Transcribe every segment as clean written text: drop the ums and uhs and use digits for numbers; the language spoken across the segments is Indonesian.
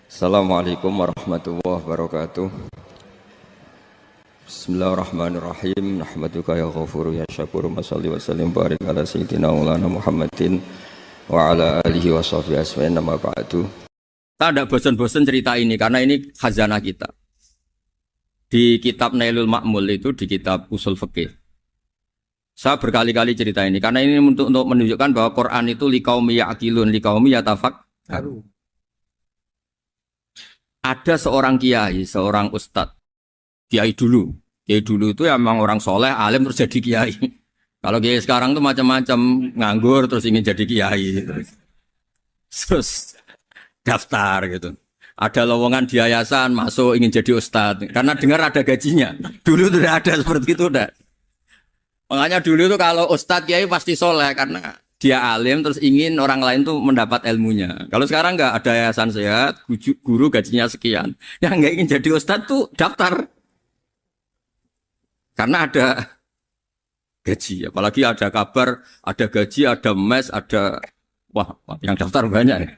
Assalamualaikum warahmatullahi wabarakatuh. Bismillahirrahmanirrahim. Nahmaduka ya ghafuru ya syakuru. Masalli wa sallim barik ala sayyidina maulana Muhammadin wa ala alihi wa sahbihi asma'in nama ba'du. Kita tidak bosan-bosan cerita ini karena ini khazanah kita. Di kitab Nailul Ma'mul itu, di kitab Usul Fiqih, saya berkali-kali cerita ini karena ini untuk menunjukkan bahwa Quran itu liqaumi ya'qilun, liqaumi yatafakkarun. Ada seorang kiai, seorang ustadz, kiai dulu itu emang orang soleh, alim terus jadi kiai. Kalau kiai sekarang tuh macam-macam, nganggur terus ingin jadi kiai, terus daftar gitu. Ada lowongan di yayasan, masuk ingin jadi ustadz, karena dengar ada gajinya. Dulu tuh ada seperti itu, udah. Makanya dulu tuh kalau ustadz kiai pasti soleh karena dia alim terus ingin orang lain tuh mendapat ilmunya. Kalau sekarang nggak ada yayasan sehat, guru gajinya sekian. Yang nggak ingin jadi ustadz tuh daftar. Karena ada gaji. Apalagi ada kabar, ada gaji, ada mes, ada... Wah, yang daftar banyak ya.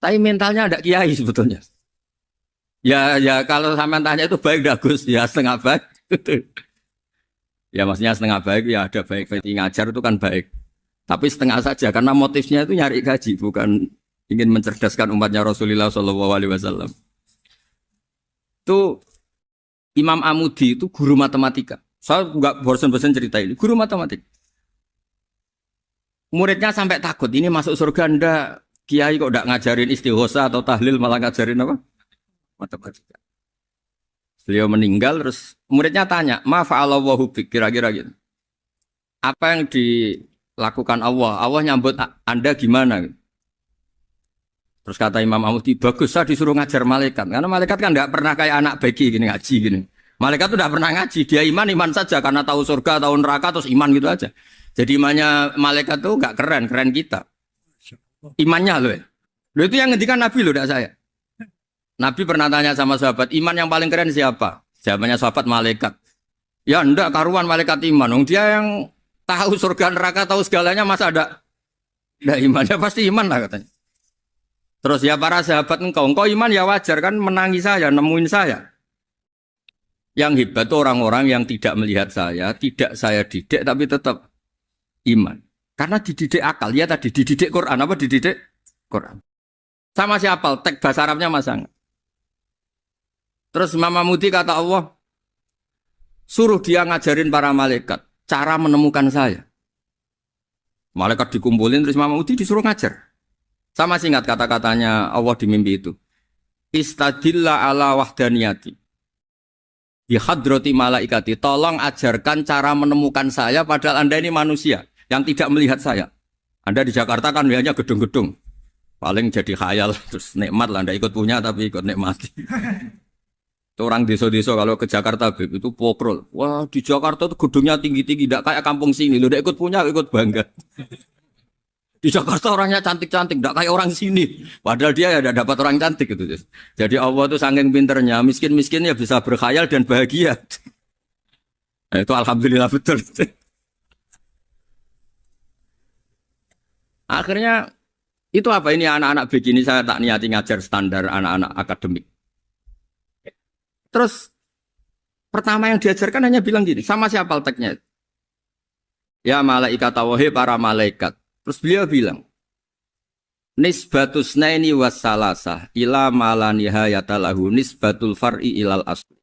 Tapi mentalnya ada kiai sebetulnya. Ya kalau sampean tanya itu baik bagus, ya setengah baik. Ya maksudnya setengah baik, ya ada baik. Ngajar itu kan baik. Tapi setengah saja karena motifnya itu nyari gaji, bukan ingin mencerdaskan umatnya Rasulullah SAW. Itu Imam Amudi itu guru matematika. Saya nggak bosan-bosan cerita ini. Guru matematika. Muridnya sampai takut, ini masuk surga ndak? Kiai kok ndak ngajarin istighosa atau tahlil, malah ngajarin apa? Matematika. Beliau meninggal terus muridnya tanya, "Ma fa'alallahu bik?" Kira-kira gitu. Apa yang dilakukan Allah? Allah nyambut Anda gimana? Terus kata Imam Amudi, bagus saya disuruh ngajar malaikat. Karena malaikat kan tidak pernah kayak anak bagi gini ngaji gini. Malaikat itu tidak pernah ngaji. Dia iman saja karena tahu surga, tahu neraka, terus iman gitu aja. Jadi imannya malaikat itu nggak keren kita. Imannya loh ya. Loh itu yang ngendikan Nabi loh, tidak saya. Nabi pernah tanya sama sahabat, iman yang paling keren siapa? Jawabannya sahabat malaikat. Ya enggak, karuan malaikat iman. Dia yang tahu surga neraka, tahu segalanya, masa ada imannya? Pasti iman lah katanya. Terus ya para sahabat, engkau iman ya wajar kan menangi saya, nemuin saya. Yang hebat itu orang-orang yang tidak melihat saya, tidak saya didik tapi tetap iman. Karena dididik akal, ya tadi dididik Quran, apa dididik Quran. Sama siapa? Teks bahasa Arabnya masang. Terus Imam Amudi kata Allah, suruh dia ngajarin para malaikat cara menemukan saya. Malaikat dikumpulin terus Imam Amudi disuruh ngajar. Sama singkat kata-katanya Allah di mimpi itu. Istadilla ala wahdaniyati. Bihadrati malaikati. Tolong ajarkan cara menemukan saya padahal Anda ini manusia yang tidak melihat saya. Anda di Jakarta kan hanya gedung-gedung. Paling jadi khayal terus nikmat lah. Anda ikut punya tapi ikut nikmati. Orang desa-desa kalau ke Jakarta itu pokrol. Wah di Jakarta tuh gedungnya tinggi-tinggi, tidak kayak kampung sini. Lu udah ikut punya, ikut bangga. Di Jakarta orangnya cantik-cantik, tidak kayak orang sini. Padahal dia ya tidak dapat orang cantik gitu. Jadi Allah tuh saking pinternya, miskin-miskin ya bisa berkhayal dan bahagia. Nah, itu alhamdulillah betul. Akhirnya itu apa ini anak-anak begini saya tak niati ngajar standar anak-anak akademik. Terus pertama yang diajarkan hanya bilang gini, sama siapa teksnya? Ya malaikat wahi para malaikat. Terus beliau bilang, nisbatus naini wassalasah ila malanihayatalahu nisbatul far'i ilal asli.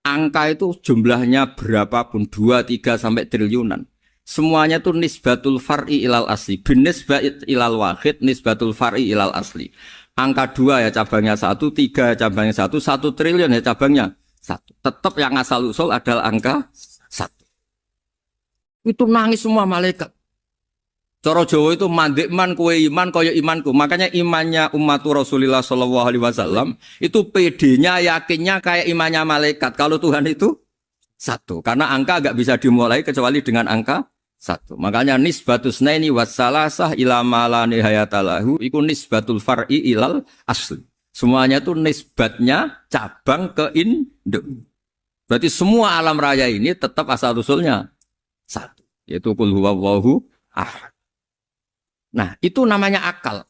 Angka itu jumlahnya berapapun, 2, 3 sampai triliunan. Semuanya itu nisbatul far'i ilal asli. Binisbat ilal wahid nisbatul far'i ilal asli. Angka 2 ya cabangnya 1, 3 cabangnya 1, 1 triliun ya cabangnya 1. Tetap yang asal usul adalah angka 1. Itu nangis semua malaikat. Cara Jawa itu mandekman kue iman kaya imanku. Makanya imannya umat Rasulullah SAW itu PD-nya, yakinnya kayak imannya malaikat. Kalau Tuhan itu 1. Karena angka agak bisa dimulai kecuali dengan angka 1. Makanya nisbatus naini wassalasah ila ma nihayatalahu iku nisbatul far'i ilal asli. Semuanya itu nisbatnya cabang ke induk. Berarti semua alam raya ini tetap asal usulnya 1. Yaitu qul huwallahu ahad. Nah, itu namanya akal.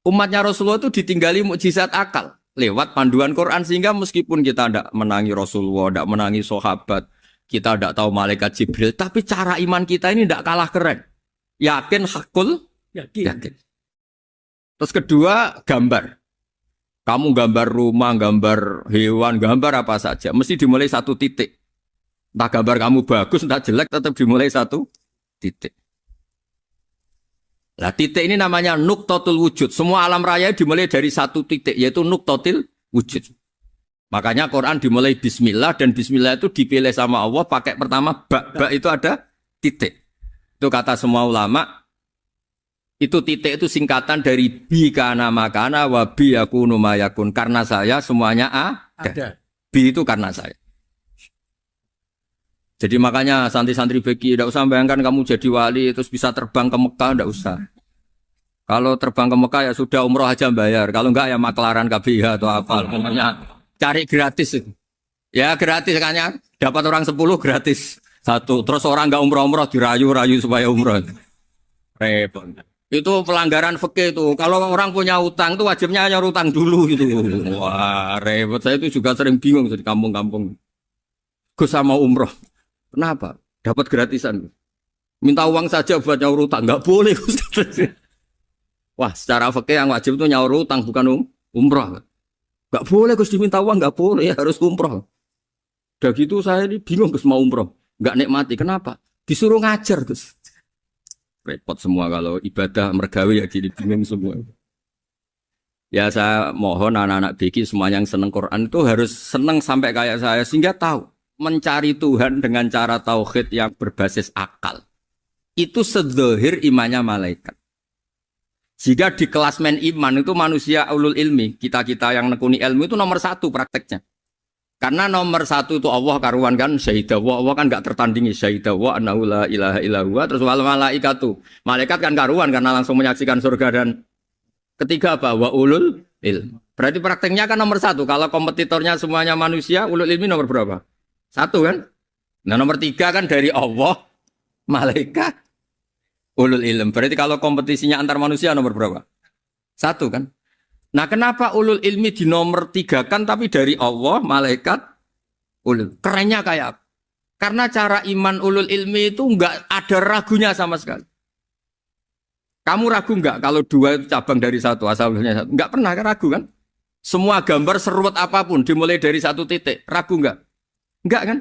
Umatnya Rasulullah itu ditinggali mukjizat akal lewat panduan Quran sehingga meskipun kita tidak menangi Rasulullah, tidak menangi sahabat, kita tidak tahu malaikat Jibril, tapi cara iman kita ini tidak kalah keren. Yakin hakul, yakin. Terus kedua, gambar. Kamu gambar rumah, gambar hewan, gambar apa saja, mesti dimulai satu titik. Entah gambar kamu bagus, entah jelek, tetap dimulai satu titik. Nah, titik ini namanya nuktotul wujud. Semua alam raya dimulai dari satu titik, yaitu nuktotil wujud. Makanya Quran dimulai bismillah, dan bismillah itu dipilih sama Allah pakai pertama ba itu ada titik. Itu kata semua ulama, itu titik itu singkatan dari bi kana makana wa bi yakunu mayakun. Karena saya semuanya ada. Bi itu karena saya. Jadi makanya santri-santri beki, tidak usah bayangkan kamu jadi wali terus bisa terbang ke Mekah, tidak usah. Kalau terbang ke Mekah ya sudah umroh aja bayar. Kalau enggak ya maklaran KBH atau apa. Pokoknya cari gratis. Ya gratis kan, dapat orang 10 gratis. Satu. Terus orang enggak umroh-umroh dirayu-rayu supaya umroh. Repot. Itu pelanggaran fikih itu. Kalau orang punya utang itu wajibnya nyaur utang dulu gitu. Wah repot. Saya itu juga sering bingung di kampung-kampung. Gus sama umroh. Kenapa? Dapat gratisan. Minta uang saja buat nyaur utang. Enggak boleh. Wah, secara fikih yang wajib itu nyaur utang bukan umroh. Enggak boleh Gus diminta uang, enggak boleh, harus umroh. Udah gitu saya ini bingung Gus mau umroh. Enggak nikmati. Kenapa? Disuruh ngajar Gus. Repot semua kalau ibadah mergawe ya gini bingung semua. Ya saya mohon anak-anak BK semuanya yang seneng Quran itu harus seneng sampai kayak saya sehingga tahu. Mencari Tuhan dengan cara tauhid yang berbasis akal itu sedzahir imannya malaikat. Jika di kelasmen iman itu manusia ulul ilmi, kita-kita yang nekuni ilmu itu nomor 1 prakteknya. Karena nomor 1 itu Allah karuan kan syahidah wa, Allah kan gak tertandingi syahidah wa annahu la ilaha illallah. Terus wal malaikatu, malaikat kan karuan karena langsung menyaksikan surga. Dan ketiga apa? Wa ulul ilmi. Berarti prakteknya kan nomor 1. Kalau kompetitornya semuanya manusia, ulul ilmi nomor berapa? 1 kan? Nah nomor 3 kan dari Allah, malaikat, ulul ilm. Berarti kalau kompetisinya antar manusia nomor berapa? 1 kan? Nah kenapa ulul ilmi di nomor 3 kan tapi dari Allah, malaikat, ulul. Kerennya kayak apa? Karena cara iman ulul ilmi itu enggak ada ragunya sama sekali. Kamu ragu enggak kalau 2 itu cabang dari 1, asalnya 1? Enggak pernah ragu kan? Semua gambar seruat apapun dimulai dari 1 titik. Ragu enggak? Enggak kan?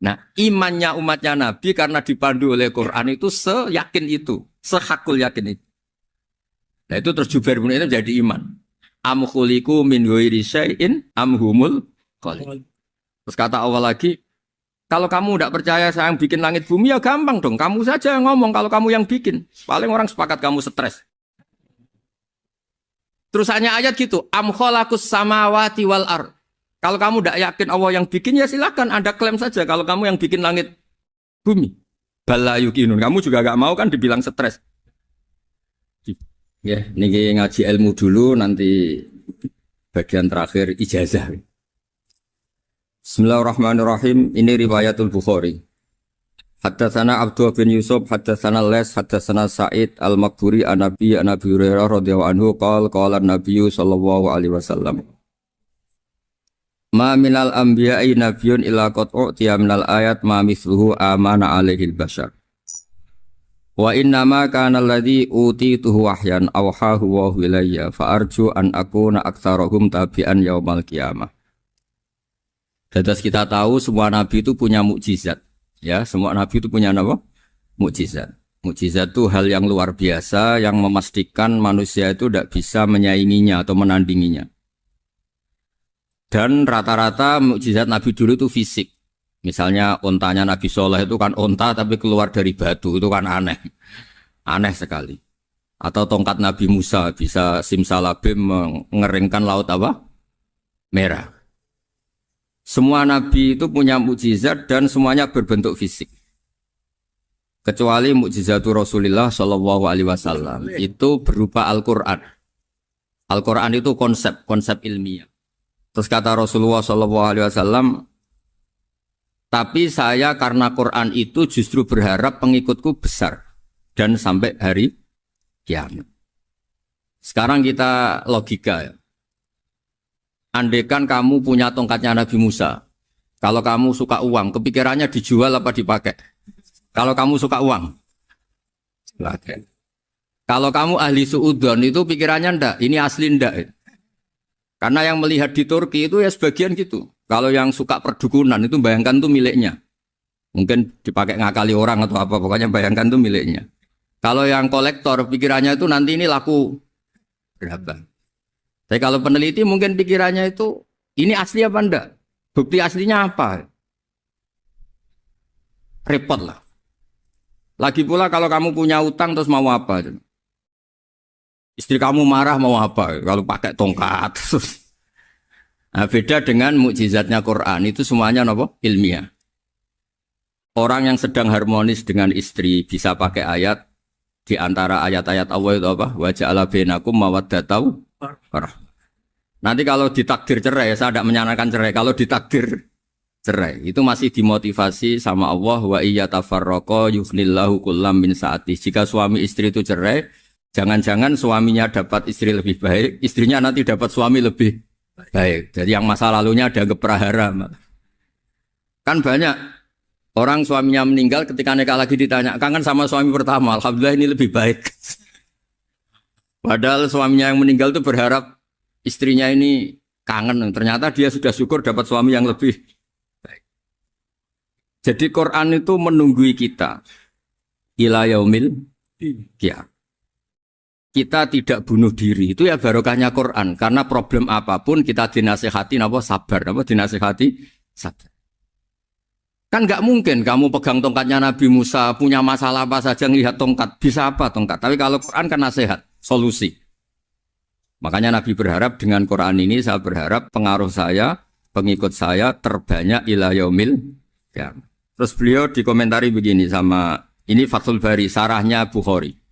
Nah, imannya umatnya Nabi karena dipandu oleh Quran itu seyakin itu, sehakul yakin itu. Nah, itu terus Jubair bin Mut'im jadi iman. Am khuliqu min ghairi syai'in am humul khaliq. Terus kata Allah lagi, kalau kamu tidak percaya saya yang bikin langit bumi ya gampang dong. Kamu saja yang ngomong kalau kamu yang bikin. Paling orang sepakat kamu stres. Terus hanya ayat gitu, am khalaqus samawati wal ardh. Kalau kamu tidak yakin Allah yang bikin, ya silakan Anda klaim saja kalau kamu yang bikin langit bumi. Bala yukinun. Kamu juga gak mau kan dibilang stres. Ya, ini ngaji ilmu dulu, nanti bagian terakhir ijazah. Bismillahirrahmanirrahim. Ini riwayatul Bukhari. Haddatsana Abdullah bin Yusuf, haddatsana Les, haddatsana Sa'id al-Maqburi an-Nabi Hurairah radhiyallahu anhu qala an-Nabiy sallallahu alaihi wasallam. Ma minal anbiya'i nabiyyun illa qad u'tiya minal ayat ma mithluhu amana alaihi al-bashar. Wa inna ma kana alladhi utituhu wahyan awhahu wa ilayya fa arju an akuna aktsarahum tabi'an yaumal qiyamah. Terus kita tahu semua nabi itu punya mukjizat. Ya, semua nabi itu punya apa? Mukjizat. Mukjizat itu hal yang luar biasa yang memastikan manusia itu tidak bisa menyainginya atau menandinginya. Dan rata-rata mukjizat Nabi dulu itu fisik. Misalnya ontanya Nabi Soleh itu kan onta tapi keluar dari batu, itu kan aneh. Aneh sekali. Atau tongkat Nabi Musa bisa simsalabim mengeringkan laut apa? Merah. Semua Nabi itu punya mukjizat dan semuanya berbentuk fisik. Kecuali mukjizatul Rasulullah Shallallahu Alaihi Wasallam itu berupa Al-Quran. Al-Quran itu konsep ilmiah. Terus kata Rasulullah SAW, tapi saya karena Quran itu justru berharap pengikutku besar dan sampai hari kiamat. Sekarang kita logika ya. Andekan kamu punya tongkatnya Nabi Musa. Kalau kamu suka uang, kepikirannya dijual apa dipakai? Kalau kamu suka uang, dipakai. Kalau kamu ahli suudon itu pikirannya ndak, ini asli ndak. Karena yang melihat di Turki itu ya sebagian gitu. Kalau yang suka perdukunan itu bayangkan tuh miliknya. Mungkin dipakai ngakali orang atau apa, pokoknya bayangkan tuh miliknya. Kalau yang kolektor pikirannya itu nanti ini laku berapa. Tapi kalau peneliti mungkin pikirannya itu ini asli apa enggak? Bukti aslinya apa? Repot lah. Lagi pula kalau kamu punya utang terus mau apa? Istri kamu marah mau apa? Kalau pakai tongkat. Nah, beda dengan mukjizatnya Quran itu semuanya apa? Ilmiah. Orang yang sedang harmonis dengan istri bisa pakai ayat di antara ayat-ayat Allah itu apa? Wa ja'ala bainakum mawaddatan warahmah. Nanti kalau ditakdir cerai, saya tidak menyarankan cerai. Kalau ditakdir cerai, itu masih dimotivasi sama Allah. Wa iya tafarraqa yughnillahu kullam min sa'ati. Jika suami istri itu cerai, jangan-jangan suaminya dapat istri lebih baik, istrinya nanti dapat suami lebih baik. Jadi yang masa lalunya ada keprahara. Kan banyak orang suaminya meninggal ketika nikah lagi ditanya, kangen sama suami pertama, alhamdulillah ini lebih baik. Padahal suaminya yang meninggal itu berharap istrinya ini kangen, ternyata dia sudah syukur dapat suami yang lebih baik. Jadi Quran itu menunggui kita ila yaumil qiyamah. Kita tidak bunuh diri, itu ya barokahnya Quran. Karena problem apapun kita dinasihati apa sabar, apa dinasihati sabar. Kan nggak mungkin kamu pegang tongkatnya Nabi Musa punya masalah apa saja ngelihat tongkat bisa apa tongkat. Tapi kalau Quran kan nasihat, solusi. Makanya Nabi berharap dengan Quran ini saya berharap pengaruh saya, pengikut saya terbanyak ila yaumil qiyamah. Terus beliau dikomentari begini sama ini Fathul Bari sarahnya Bukhari.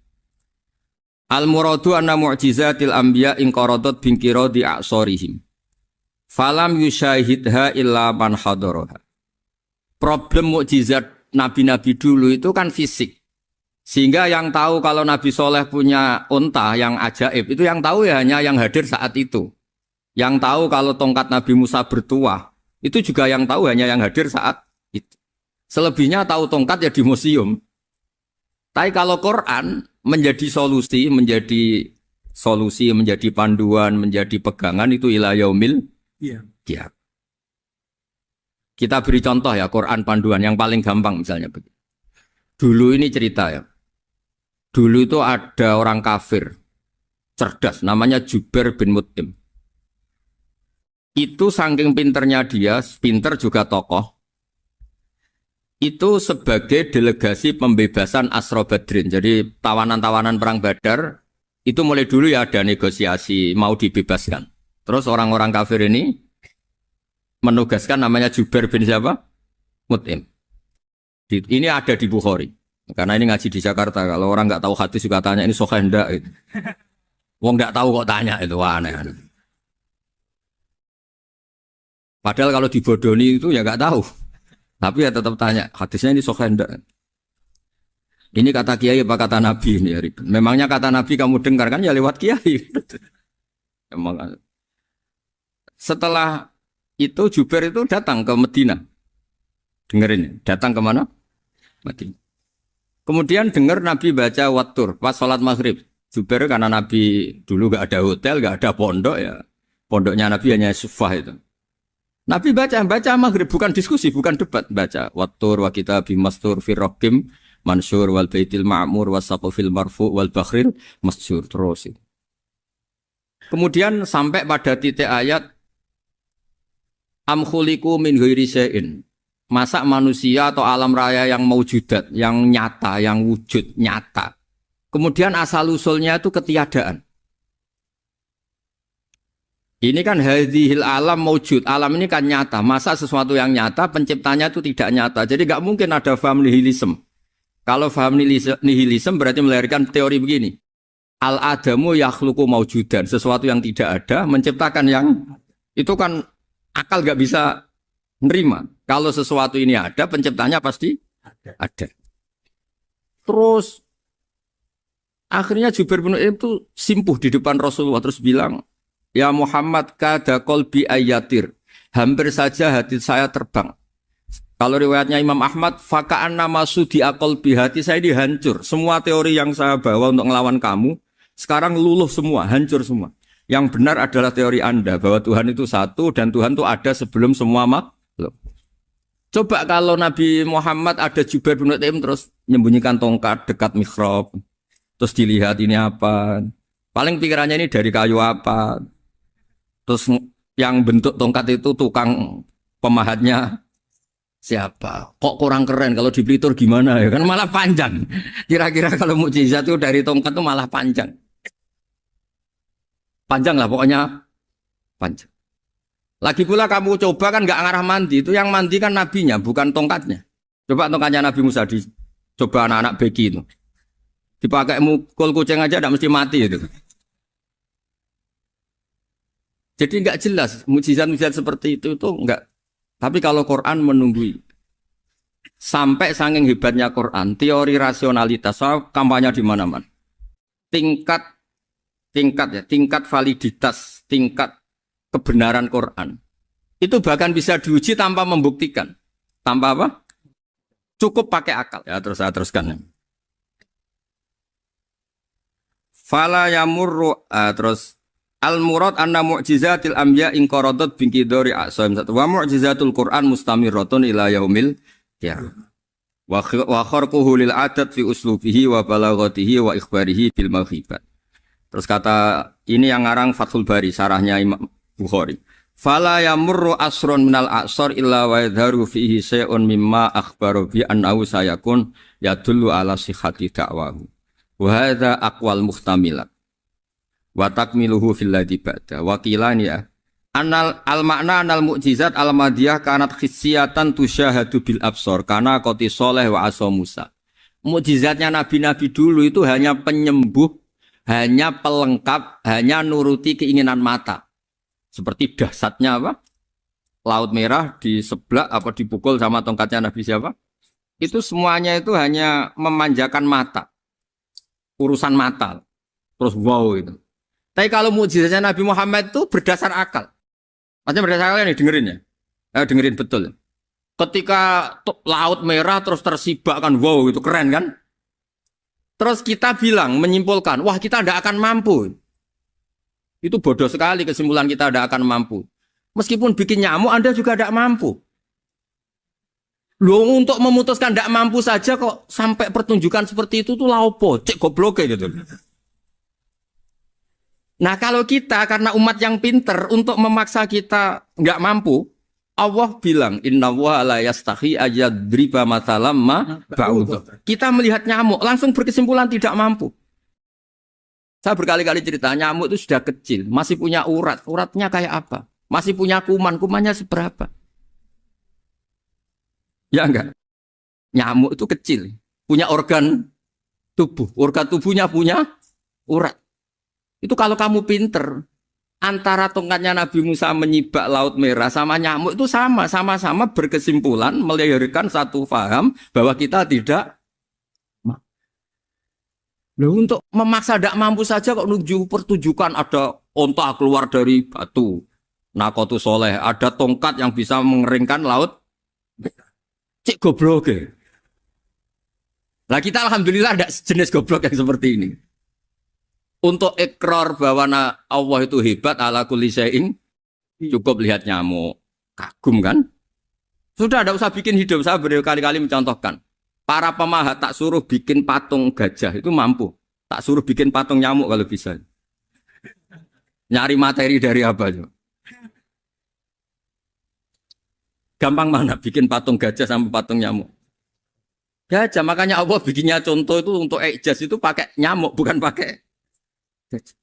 Al muradu anna mu'jizatil anbiya in qaradat binqiradi a'sarihim. Falam yusyahidha illa man hadaraha. Problem mukjizat nabi-nabi dulu itu kan fisik. Sehingga yang tahu kalau Nabi Soleh punya unta yang ajaib, itu yang tahu ya hanya yang hadir saat itu. Yang tahu kalau tongkat Nabi Musa bertuah, itu juga yang tahu hanya yang hadir saat itu. Selebihnya tahu tongkat ya di museum. Tapi kalau Quran menjadi solusi, menjadi panduan, menjadi pegangan itu ila yaumil qiyamah. Kita beri contoh ya Quran panduan yang paling gampang misalnya begitu. Dulu ini cerita ya. Dulu itu ada orang kafir cerdas namanya Jubair bin Mut'im. Itu saking pinternya dia, pinter juga tokoh. Itu sebagai delegasi pembebasan Asra Badrin. Jadi tawanan-tawanan perang Badar itu mulai dulu ya ada negosiasi mau dibebaskan. Terus orang-orang kafir ini menugaskan namanya Jubair bin siapa? Mut'im. Ini ada di Bukhari. Karena ini ngaji di Jakarta, kalau orang nggak tahu hadis juga tanya ini sahih ndak gitu. Wong nggak tahu kok tanya itu aneh. Padahal kalau dibodoni itu ya nggak tahu. Tapi ya tetap tanya, hadisnya ini sahih ndak. Ini kata kiai apa kata nabi ini ya ribet. Memangnya kata nabi kamu dengar kan ya lewat kiai. Emang. Setelah itu Jubair itu datang ke Medina. Dengerin, datang ke mana? Medina. Kemudian dengar Nabi baca Wattur pas sholat maghrib. Jubair karena Nabi dulu gak ada hotel, gak ada pondok ya. Pondoknya Nabi hanya sufah itu. Nabi baca maghrib, bukan diskusi, bukan debat. Baca Wattur wa kitabim mastur firrokim mansur wal baitil ma'mur wasaqufil marfu wal bakhril masjur terus. Kemudian sampai pada titik ayat am khuliqu min ghairi syai'in. Masa manusia atau alam raya yang maujudat, yang nyata, yang wujud nyata. Kemudian asal-usulnya itu ketiadaan. Ini kan hadhil alam maujud. Alam ini kan nyata. Masa sesuatu yang nyata, penciptanya itu tidak nyata. Jadi nggak mungkin ada faham nihilisme. Kalau faham nihilisme berarti melahirkan teori begini. Al-adamu yakhluqu maujudan. Sesuatu yang tidak ada, menciptakan yang... Itu kan akal nggak bisa nerima. Kalau sesuatu ini ada, penciptanya pasti ada. Terus Akhirnya Jubair bin Mut'im itu simpuh di depan Rasulullah terus bilang, "Ya Muhammad, kada qalbi ayatir." Hampir saja hati saya terbang. Kalau riwayatnya Imam Ahmad, faka'an nama sudi qalbi, hati saya ini hancur. Semua teori yang saya bawa untuk ngelawan kamu sekarang luluh semua, hancur semua. Yang benar adalah teori Anda bahwa Tuhan itu satu dan Tuhan itu ada sebelum semua makhluk. Coba kalau Nabi Muhammad ada Jubair bin Mut'im terus menyembunyikan tongkat dekat mihrab. Terus dilihat ini apa. Paling pikirannya ini dari kayu apa. Terus yang bentuk tongkat itu tukang pemahatnya siapa. Kok kurang keren kalau di Blitur gimana ya. Kan malah panjang. Kira-kira kalau mukjizat itu dari tongkat itu malah panjang. Panjang lah pokoknya. Panjang. Lagi pula kamu coba kan nggak ngarah mandi. Itu yang mandi kan nabinya bukan tongkatnya. Coba tongkatnya Nabi Musa coba anak-anak beki itu. Dipakai mukul kucing aja tidak mesti mati itu. Jadi nggak jelas mukjizat-mukjizat seperti itu nggak. Tapi kalau Quran menunggui sampai saking hebatnya Quran, teori rasionalitas, soal kampanye di mana-mana. Tingkat validitas, tingkat kebenaran Quran itu bahkan bisa diuji tanpa membuktikan. Tanpa apa? Cukup pakai akal. Ya terus saya teruskan. Fala yamurru terus al-murad anna mu'jizatil anbiya in qaradat binqidari asaim satu wa mu'jizatul Qur'an mustamirratun ila yaumil qiyamah wa kharquhu lil adat fi uslubihi wa balaghatihi wa ikhbarihi bil maghibat. Terus kata ini yang ngarang Fathul Bari sarahnya Imam Bukhari. Fala yamurru asrun minal a'sar illa wa yadharu fihi syai'un mimma akhbaru bi annahu sayakun yadullu ala sihhati da'wahu. Wa hadza aqwal muhtamilat wa takmiluhu fil ladzi ba'da wa qilani ya anal al makna anal mukjizat al madiyah kanat khissiyatan tusyahadu bil absar kana qati soleh wa asa Musa. Mukjizatnya nabi-nabi dulu itu hanya penyembuh, hanya pelengkap, hanya nuruti keinginan mata. Seperti dahsyatnya apa? Laut Merah di sebelah apa dipukul sama tongkatnya Nabi siapa? Itu semuanya itu hanya memanjakan mata. Urusan mata. Terus wow itu. Tapi kalau mukjizatnya Nabi Muhammad itu berdasar akal. Maksudnya berdasar akal nih dengerin ya. Dengerin betul. Ketika Laut Merah terus tersibak kan wow itu keren kan? Terus kita bilang menyimpulkan, wah kita tidak akan mampu. Itu bodoh sekali kesimpulan kita tidak akan mampu. Meskipun bikin nyamuk Anda juga tidak mampu. Loh untuk memutuskan tidak mampu saja kok sampai pertunjukan seperti itu tuh laopo, cek goblok gitu. Nah kalau kita karena umat yang pinter untuk memaksa kita nggak mampu, Allah bilang Inna wa la yastahi ayadriba mathalam ma ba'ud. Kita melihat nyamuk langsung berkesimpulan tidak mampu. Saya berkali-kali cerita nyamuk itu sudah kecil, masih punya urat, uratnya kayak apa? Masih punya kuman, kumannya seberapa? Ya enggak? Nyamuk itu kecil, punya organ tubuhnya punya urat. Itu kalau kamu pinter, antara tongkatnya Nabi Musa menyibak Laut Merah sama nyamuk itu sama-sama berkesimpulan melahirkan satu faham bahwa kita tidak. Loh, untuk memaksa tidak mampu saja kok nuju pertunjukan ada onta keluar dari batu, Nakotu Soleh, ada tongkat yang bisa mengeringkan laut. Cik goblok ya. Nah kita alhamdulillah ada jenis goblok yang seperti ini. Untuk ikrar bahwa Allah itu hebat ala kulli syai'in, cukup lihat nyamuk. Kagum kan? Sudah tidak usah bikin hidup. Saya berkali-kali mencontohkan. Para pemahat tak suruh bikin patung gajah itu mampu. Tak suruh bikin patung nyamuk kalau bisa. Nyari materi dari apa? Gampang mana bikin patung gajah sama patung nyamuk? Gajah, makanya Allah bikinnya contoh itu untuk ijaz itu pakai nyamuk, bukan pakai gajah.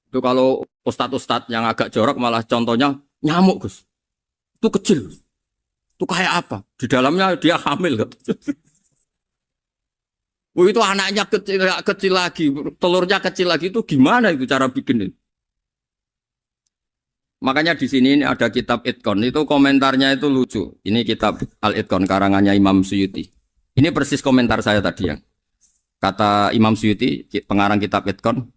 Itu kalau ustadz-ustadz yang agak jorok malah contohnya nyamuk, Gus. Itu kecil. Itu kayak apa? Di dalamnya dia hamil. Oh, itu anaknya kecil lagi, telurnya kecil lagi, itu gimana itu cara bikin ini? Makanya di sini ada kitab Itqon, itu komentarnya itu lucu. Ini kitab Al-Itqon karangannya Imam Suyuti. Ini persis komentar saya tadi yang. Kata Imam Suyuti, pengarang kitab Itqan,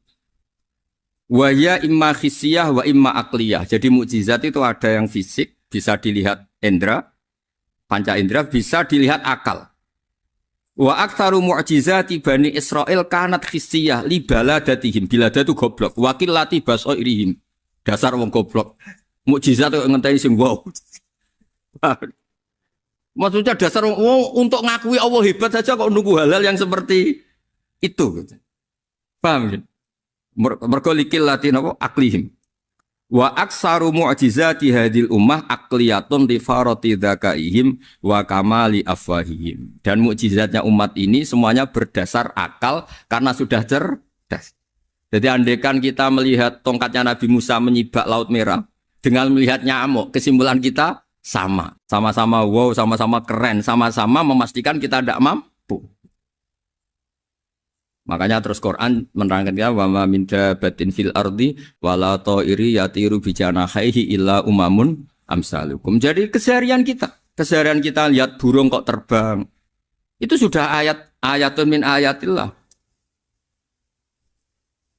wa ya imma khissiyah wa imma akliyah. Jadi mukjizat itu ada yang fisik, bisa dilihat indra, panca indra, bisa dilihat akal. Wa aktsaru mu'jizati Bani Israil kanat khissiyah li baladatihim. Bilada itu goblok. Wakilati basairihim. Dasar wong goblok. Mukjizat itu ngenteni sing wow. Maksudnya dasar untuk ngakui Allah hebat saja kok nunggu hal-hal yang seperti itu. Paham ya? Mergo likil latin apa aklihim. Wa aksaru mu'jizati hadil ummah akliyatun li farati dzakaihim wa kamali afwahihim. Dan mukjizatnya umat ini semuanya berdasar akal karena sudah cerdas. Jadi andaikan kita melihat tongkatnya Nabi Musa menyibak Laut Merah dengan melihat nyamuk, kesimpulan kita sama. Sama-sama wow, sama-sama keren, sama-sama memastikan kita tidak mampu. Makanya terus Quran menerangkan ya wa ma min dabatin fil ardi wala ta'iri yatiru bi janahihi illa umamun amsalukum. Jadi keseharian kita lihat burung kok terbang. Itu sudah ayatun min ayatillah.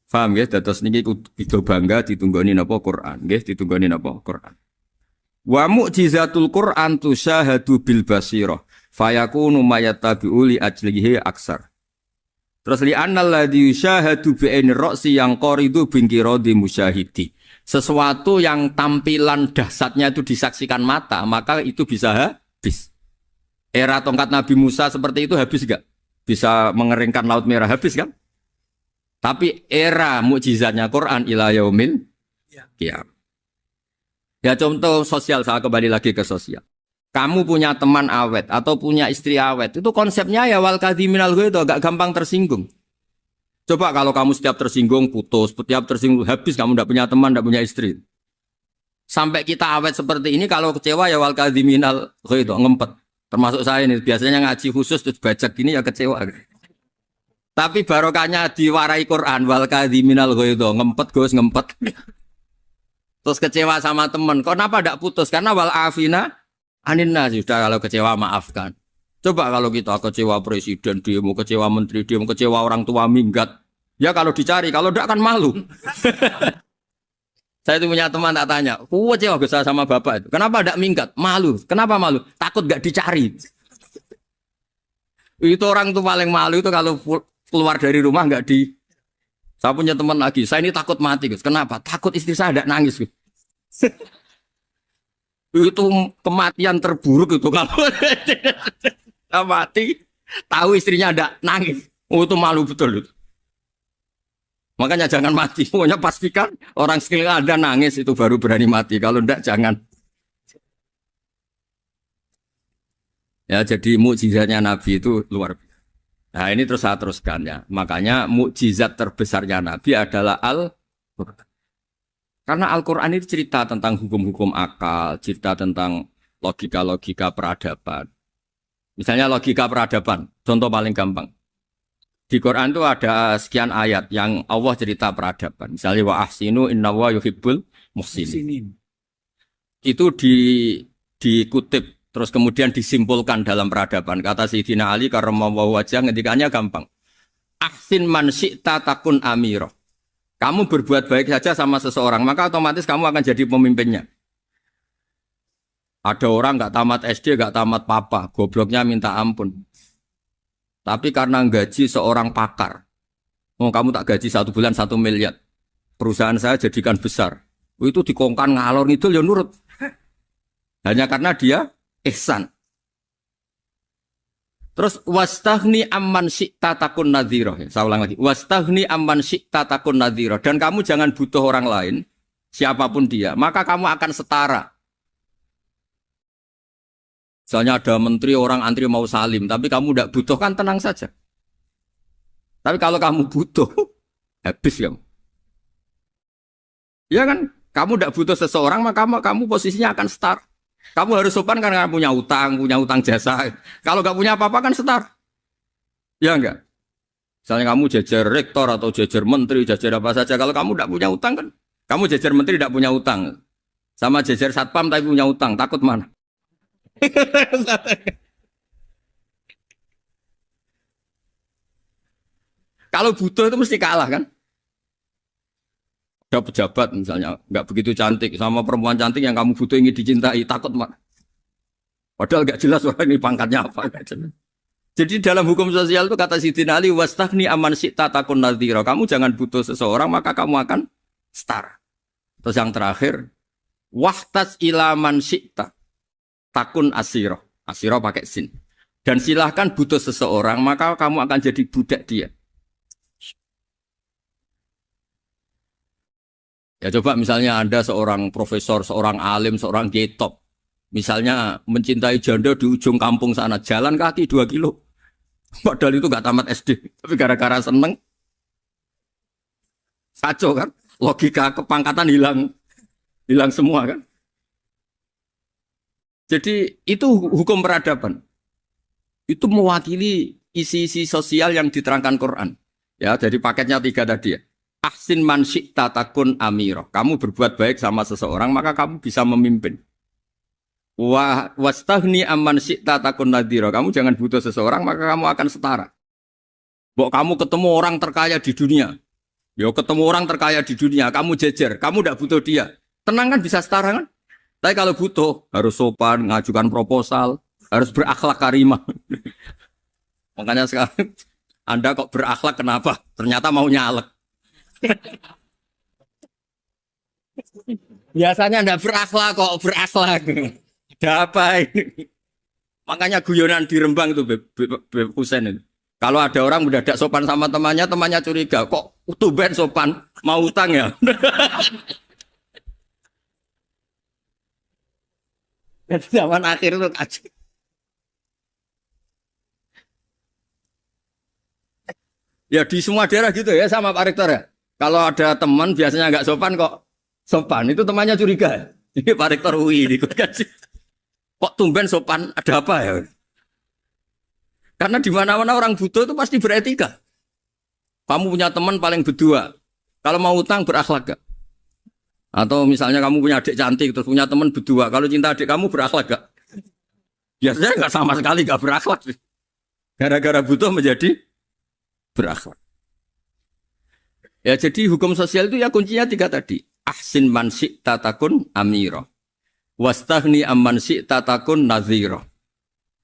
Paham ya? Dados niki kudu bangga ditunggoni napa Quran, nggih ditunggoni napa Quran. Wa mu'jizatul Quran tusyahadu bil basirah fayakunu mayatabi'u li ajlihi aksar. Terus li annal ladzi yusyahadu bi ainir ra'si yang qaridu bingkiradi musyahidi. Sesuatu yang tampilan dahsyatnya itu disaksikan mata, maka itu bisa habis. Era tongkat Nabi Musa seperti itu habis enggak? Bisa mengeringkan Laut Merah habis kan? Tapi era mukjizatnya Quran ila yaumil qiyamah. Ya contoh sosial, saya kembali lagi ke sosial. Kamu punya teman awet atau punya istri awet, itu konsepnya ya wal kadhiminal ghaidh, agak gampang tersinggung. Coba kalau kamu setiap tersinggung putus, setiap tersinggung habis, kamu tidak punya teman, tidak punya istri. Sampai kita awet seperti ini, kalau kecewa ya wal kadhiminal ghaidh, ngempet. Termasuk saya ini, biasanya ngaji khusus terus bajak gini ya kecewa. Tapi barokahnya diwarai Quran wal kadhiminal ghaidh, ngempet Gus, ngempet. Terus kecewa sama teman, kenapa tidak putus? Karena wal afina aninna sudah, kalau kecewa maafkan. Coba kalau kita kecewa presiden dia, mau kecewa menteri dia, mau kecewa orang tua minggat. Ya kalau dicari, kalau tidak kan malu. Saya itu punya teman tak tanya, kecewa Gus sama bapak itu. Kenapa tidak minggat? Malu. Kenapa malu? Takut gak dicari. Itu orang tuh paling malu itu kalau keluar dari rumah nggak di. Saya punya teman lagi, saya ini takut mati Gus. Kenapa? Takut istri saya tidak nangis Gus. Itu kematian terburuk itu kalau mati tahu istrinya ada nangis, itu malu betul itu. Makanya jangan mati, pokoknya pastikan orang sekeliling Anda nangis itu baru berani mati, kalau enggak jangan. Ya jadi mukjizatnya Nabi itu luar biasa. Nah ini terus saya teruskan ya, makanya mukjizat terbesarnya Nabi adalah Al-Quran. Karena Al-Quran itu cerita tentang hukum-hukum akal, cerita tentang logika-logika peradaban. Misalnya logika peradaban, contoh paling gampang. Di Quran itu ada sekian ayat yang Allah cerita peradaban. Misalnya wa ahsinu innallaha yuhibbul muhsinin. Itu dikutip, terus kemudian disimpulkan dalam peradaban. Kata Sayyidina Ali karramallahu wajhah ngendikannya gampang. Ahsin man syi'ta takun amirah. Kamu berbuat baik saja sama seseorang, maka otomatis kamu akan jadi pemimpinnya. Ada orang nggak tamat SD, nggak tamat papa, gobloknya minta ampun. Tapi karena gaji seorang pakar, kamu tak gaji 1 bulan 1 miliar, perusahaan saya jadikan besar. Itu dikongkan ngalor ngidul ya nurut. Hanya karena dia ihsan. Terus wastaghni amman syi'ta takun nadhira. Saya ulang lagi. Wastaghni amman syi'ta takun nadhira. Dan kamu jangan butuh orang lain, siapapun dia, maka kamu akan setara. Misalnya ada menteri, orang antri mau salim, tapi kamu tidak butuh, kan tenang saja. Tapi kalau kamu butuh, habis kamu. Ya kan? Kamu tidak butuh seseorang, maka kamu posisinya akan setara. Kamu harus sopan karena punya utang jasa. Kalau nggak punya apa-apa kan setar. Ya enggak? Misalnya kamu jajar rektor atau jajar menteri, jajar apa saja. Kalau kamu tidak punya utang kan, kamu jajar menteri tidak punya utang. Sama jajar satpam tapi punya utang, takut mana? Kalau butuh itu mesti kalah kan? Ada pejabat misalnya nggak begitu cantik sama perempuan cantik yang kamu butuh ingin dicintai takut mak. Padahal nggak jelas orang ini pangkatnya apa. Jadi dalam hukum sosial itu kata Sidin Ali wastahni aman syi'ta takun nadhira. Kamu jangan butuh seseorang maka kamu akan setara. Terus yang terakhir wahtas ilaman syi'ta takun asiro. Asiro pakai sin. Dan silahkan butuh seseorang maka kamu akan jadi budak dia. Ya coba misalnya Anda seorang profesor, seorang alim, seorang getop. Misalnya mencintai janda di ujung kampung sana. Jalan kaki 2 kilo. Padahal itu gak tamat SD. Tapi gara-gara seneng. Kacau kan. Logika kepangkatan hilang. Hilang semua kan. Jadi itu hukum peradaban. Itu mewakili isi-isi sosial yang diterangkan Quran. Ya, jadi paketnya 3 tadi ya. Ahsin man syi'ta takun amiro. Kamu berbuat baik sama seseorang, maka kamu bisa memimpin. Wastahni amman syi'ta takun nadhira. Kamu jangan butuh seseorang, maka kamu akan setara. Bok kamu ketemu orang terkaya di dunia. Yo ketemu orang terkaya di dunia, kamu jejer, kamu tidak butuh dia. Tenang kan bisa setara kan? Tapi kalau butuh, harus sopan, ngajukan proposal, harus berakhlak karimah. Makanya sekarang, Anda kok berakhlak kenapa? Ternyata mau nyalek. Biasanya enggak berakhlak kok berakhlak. Ada apa ini? Makanya guyonan di Rembang itu Beb Husein itu. Kalau ada orang mendadak sopan sama temannya, temannya curiga, kok tumben sopan mau utang ya? Zaman akhir itu kacau. Ya di semua daerah gitu ya sama Pak Rektor ya. Kalau ada teman biasanya nggak sopan kok sopan, itu temannya curiga. Ini Pak Rektor UI ikut kasih. Kok tumben sopan, ada apa ya? Karena di mana-mana orang butuh itu pasti beretika. Kamu punya teman paling berdua. Kalau mau utang berakhlak gak? Atau misalnya kamu punya adik cantik terus punya teman berdua. Kalau cinta adik kamu berakhlak gak? Biasanya nggak sama sekali nggak berakhlak. Gara-gara butuh menjadi berakhlak. Ya jadi hukum sosial itu ya kuncinya 3 tadi. Ahsin man syi'ta takun amiro. Wastahni amman syi'ta takun nadhiro.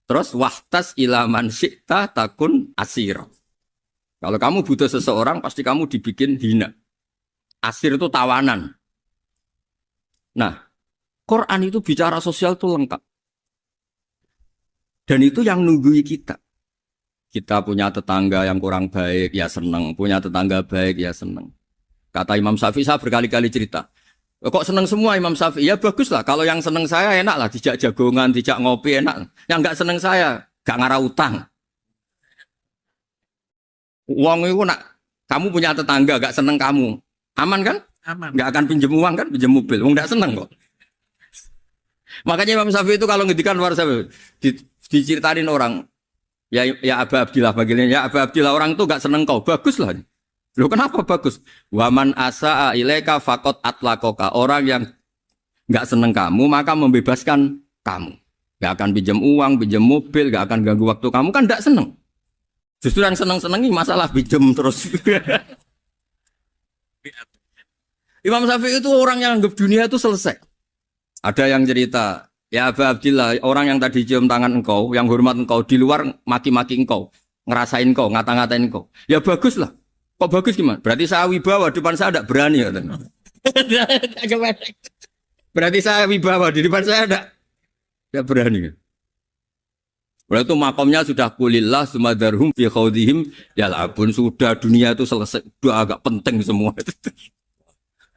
Terus wahtas ila man syi'ta takun asiro. Kalau kamu butuh seseorang pasti kamu dibikin hina. Asir itu tawanan. Nah, Quran itu bicara sosial itu lengkap. Dan itu yang nunggui kita. Kita punya tetangga yang kurang baik, ya seneng. Punya tetangga baik, ya seneng. Kata Imam Syafi'i, saya berkali-kali cerita. Kok seneng semua Imam Syafi'i? Ya bagus lah. Kalau yang seneng saya enak lah. Dijak jagongan, dijak ngopi enak. Yang nggak seneng saya, gak ngarah utang. Uang itu nak, kamu punya tetangga gak seneng kamu. Aman kan? Aman. Gak akan pinjem uang kan? Pinjem mobil. Uang gak seneng kok. Makanya Imam Syafi'i itu kalau ngedikan luar Syafi'i, diceritain orang. Ya Aba Abdillah bagiannya. Ya Aba Abdillah orang itu gak seneng kau. Bagus lah. Loh kenapa bagus? Waman asa'a ilaika faqad atlaqaka. Orang yang gak seneng kamu maka membebaskan kamu. Gak akan pinjam uang, pinjam mobil, gak akan ganggu waktu kamu kan gak seneng. Justru yang seneng-senengi masalah pinjam terus. Imam Syafi'i itu orang yang anggap dunia itu selesai. Ada yang cerita, ya Aba Abdillah, orang yang tadi cium tangan engkau, yang hormat engkau, di luar maki-maki engkau, ngerasain engkau, ngata-ngatain engkau. Ya bagus lah. Kok bagus gimana? Berarti saya wibawa, depan saya tidak berani. Ya, berarti saya wibawa, di depan saya tidak berani. Berarti itu makomnya sudah kulillah, sumadarhum fi khawdihim, yal'abun, sudah dunia itu selesai, sudah agak penting semua.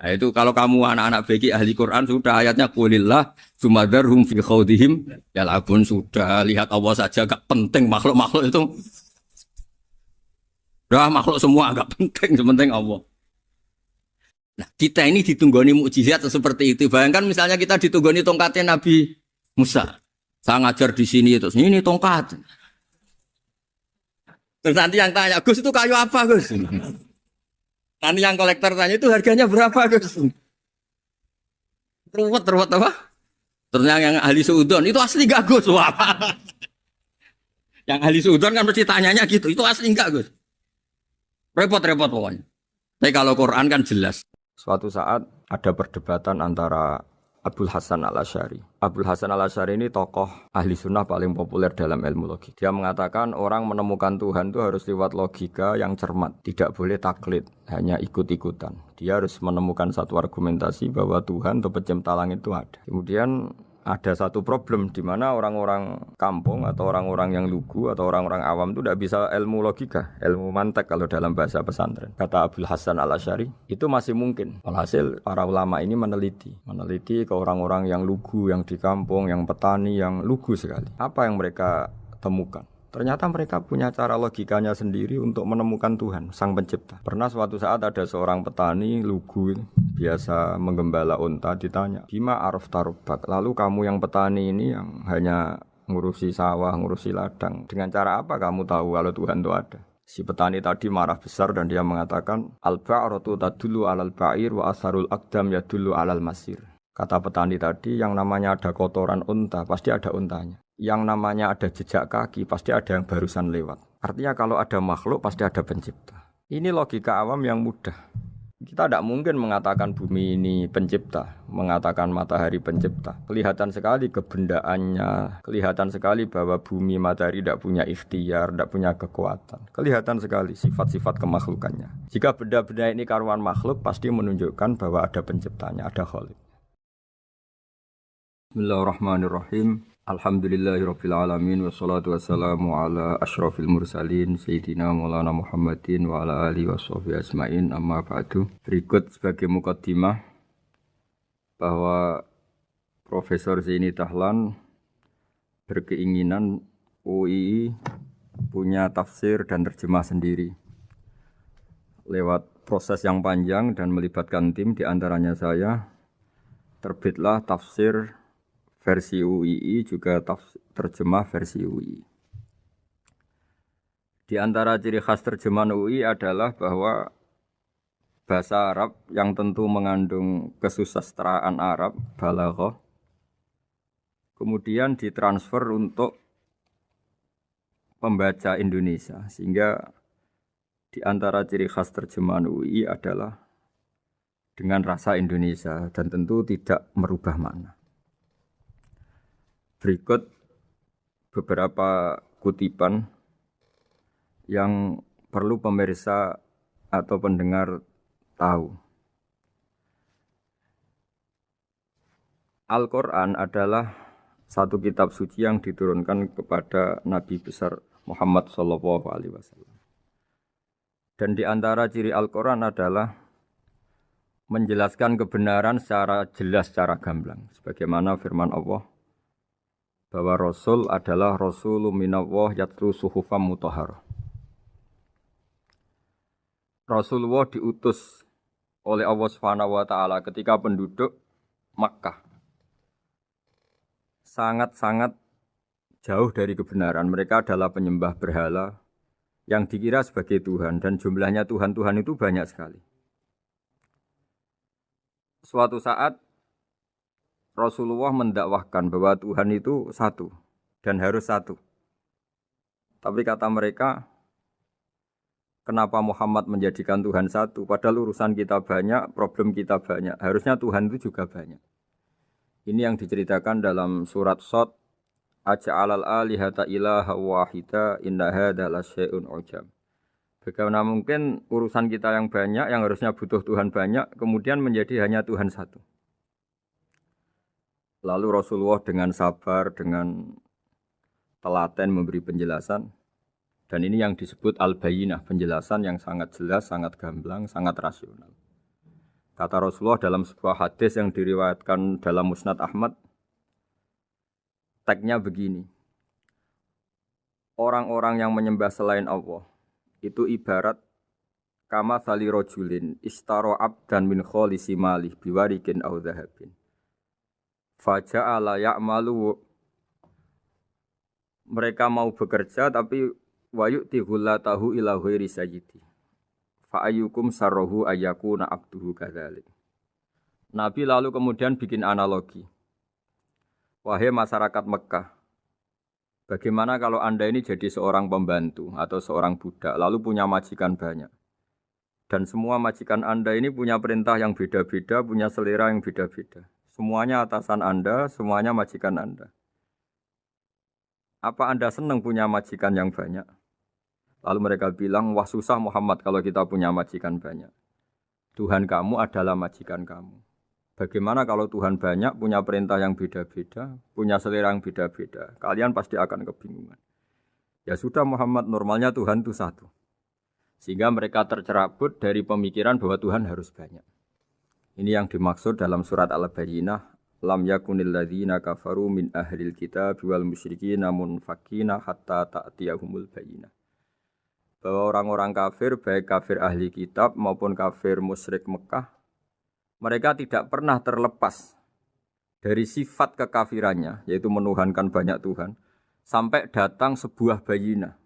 Nah, itu kalau kamu anak-anak beki ahli Quran sudah ayatnya kulillah sumadarhum fi khawdihim yal'abun, sudah lihat Allah saja agak penting, makhluk-makhluk itu udah makhluk semua agak penting, sepenting Allah. Nah, kita ini ditunggoni mukjizat seperti itu. Bayangkan misalnya kita ditunggoni tongkatnya Nabi Musa. Saya ngajar di sini terus ini tongkat. Terus nanti yang tanya, Gus itu kayu apa Gus? Nanti yang kolektor tanya itu harganya berapa Gus? Ruwet apa? Ternyata yang ahli suudon itu asli gak Gus? Wah. Yang ahli suudon kan mesti tanyanya gitu, itu asli enggak Gus? Repot-repot pokoknya. Tapi kalau Quran kan jelas. Suatu saat ada perdebatan antara Abul Hasan al-Asy'ari. Abul Hasan al-Asy'ari ini tokoh ahli sunnah paling populer dalam ilmu logik. Dia mengatakan orang menemukan Tuhan itu harus lewat logika yang cermat. Tidak boleh taklid, hanya ikut-ikutan. Dia harus menemukan satu argumentasi bahwa Tuhan atau pencipta langit itu ada. Kemudian ada satu problem di mana orang-orang kampung atau orang-orang yang lugu atau orang-orang awam itu tidak bisa ilmu logika, ilmu mantek kalau dalam bahasa pesantren. Kata Abdul Hasan al-Asy'ari, itu masih mungkin. Alhasil para ulama ini meneliti ke orang-orang yang lugu, yang di kampung, yang petani, yang lugu sekali. Apa yang mereka temukan? Ternyata mereka punya cara logikanya sendiri untuk menemukan Tuhan, Sang Pencipta. Pernah suatu saat ada seorang petani lugu, biasa menggembala unta, ditanya, Bima araf tarubak, lalu kamu yang petani ini yang hanya ngurusi sawah, ngurusi ladang, dengan cara apa kamu tahu kalau Tuhan itu ada? Si petani tadi marah besar dan dia mengatakan, Al-ba'ratu tadullu alal ba'ir wa asharul aqdam yadullu alal masir. Kata petani tadi, yang namanya ada kotoran unta, pasti ada untanya. Yang namanya ada jejak kaki, pasti ada yang barusan lewat. Artinya kalau ada makhluk, pasti ada pencipta. Ini logika awam yang mudah. Kita tidak mungkin mengatakan bumi ini pencipta, mengatakan matahari pencipta. Kelihatan sekali kebendaannya, kelihatan sekali bahwa bumi matahari tidak punya ikhtiar, tidak punya kekuatan. Kelihatan sekali sifat-sifat kemakhlukannya. Jika benda-benda ini karuan makhluk, pasti menunjukkan bahwa ada penciptanya, ada khalik. Bismillahirrahmanirrahim. Alhamdulillahirabbil alamin wassalatu wassalamu ala asyrafil mursalin sayyidina Maulana Muhammadin wa ala alihi washabihi ajmain amma ba'du. Berikut sebagai mukaddimah bahwa Profesor Zaini Dahlan berkeinginan UII punya tafsir dan terjemah sendiri. Lewat proses yang panjang dan melibatkan tim, di antaranya saya, terbitlah tafsir versi UII, juga terjemah versi UII. Di antara ciri khas terjemahan UII adalah bahwa bahasa Arab yang tentu mengandung kesusastraan Arab, balaghah, kemudian ditransfer untuk pembaca Indonesia. Sehingga di antara ciri khas terjemahan UII adalah dengan rasa Indonesia dan tentu tidak merubah makna. Berikut beberapa kutipan yang perlu pemirsa atau pendengar tahu. Al-Quran adalah satu kitab suci yang diturunkan kepada Nabi besar Muhammad SAW. Dan di antara ciri Al-Quran adalah menjelaskan kebenaran secara jelas, secara gamblang. Sebagaimana firman Allah, bahwa Rasul adalah Rasulun minallah yatlu suhufam mutahharah. Rasulullah diutus oleh Allah Subhanahu wa taala ketika penduduk Makkah sangat-sangat jauh dari kebenaran. Mereka adalah penyembah berhala yang dikira sebagai Tuhan, dan jumlahnya Tuhan-Tuhan itu banyak sekali. Suatu saat Rasulullah mendakwahkan bahwa Tuhan itu satu dan harus satu. Tapi kata mereka, kenapa Muhammad menjadikan Tuhan satu? Padahal urusan kita banyak, problem kita banyak. Harusnya Tuhan itu juga banyak. Ini yang diceritakan dalam surat Shad, Aja'alal alihata ilaha wahida inna hadza lasyai'un ujab. Bagaimana mungkin urusan kita yang banyak, yang harusnya butuh Tuhan banyak, kemudian menjadi hanya Tuhan satu. Lalu Rasulullah dengan sabar, dengan telaten memberi penjelasan. Dan ini yang disebut al-bayyinah, penjelasan yang sangat jelas, sangat gamblang, sangat rasional. Kata Rasulullah dalam sebuah hadis yang diriwayatkan dalam Musnad Ahmad, tagnya begini, orang-orang yang menyembah selain Allah, itu ibarat kama sali rojulin istaro abdan min kholisi malih biwarikin au dhahabin. Faja'ala ya'malu, mereka mau bekerja tapi wayu'ti ghullatahu ila ghairi sayyidi. Fa'ayyukum sarrohu ayyakuna abduhu kadzalik. Nabi lalu kemudian bikin analogi. Wahai masyarakat Mekah, bagaimana kalau Anda ini jadi seorang pembantu atau seorang budak lalu punya majikan banyak. Dan semua majikan Anda ini punya perintah yang beda-beda, punya selera yang beda-beda. Semuanya atasan Anda, semuanya majikan Anda. Apa Anda senang punya majikan yang banyak? Lalu mereka bilang, wah susah Muhammad kalau kita punya majikan banyak. Tuhan kamu adalah majikan kamu. Bagaimana kalau Tuhan banyak, punya perintah yang beda-beda, punya selera yang beda-beda? Kalian pasti akan kebingungan. Ya sudah Muhammad, normalnya Tuhan itu satu. Sehingga mereka tercerabut dari pemikiran bahwa Tuhan harus banyak. Ini yang dimaksud dalam surat Al-Bayyinah. Lam yakunil ladzina kafaru min ahlil kitab wal musyrikin munfakina hatta ta'tiyahumul bayyinah. Bahwa orang-orang kafir, baik kafir ahli kitab maupun kafir musyrik Mekah, mereka tidak pernah terlepas dari sifat kekafirannya, yaitu menuhankan banyak Tuhan, sampai datang sebuah bayinah.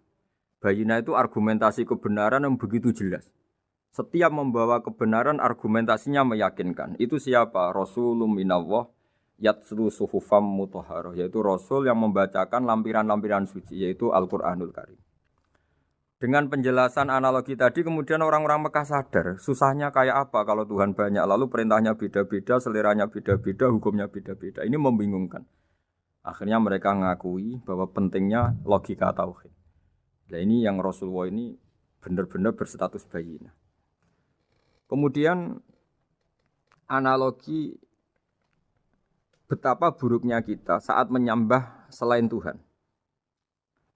Bayinah itu argumentasi kebenaran yang begitu jelas. Setiap membawa kebenaran, argumentasinya meyakinkan. Itu siapa? Rasulun minallah yatslu suhufam mutahharah, yaitu Rasul yang membacakan lampiran-lampiran suci, yaitu Al-Quranul Karim. Dengan penjelasan analogi tadi, kemudian orang-orang Mekah sadar, susahnya kayak apa kalau Tuhan banyak, lalu perintahnya beda-beda, seleranya beda-beda, hukumnya beda-beda. Ini membingungkan. Akhirnya mereka ngakui bahwa pentingnya logika tauhid. Nah ini yang Rasulullah ini benar-benar berstatus bayinah. Kemudian analogi betapa buruknya kita saat menyembah selain Tuhan.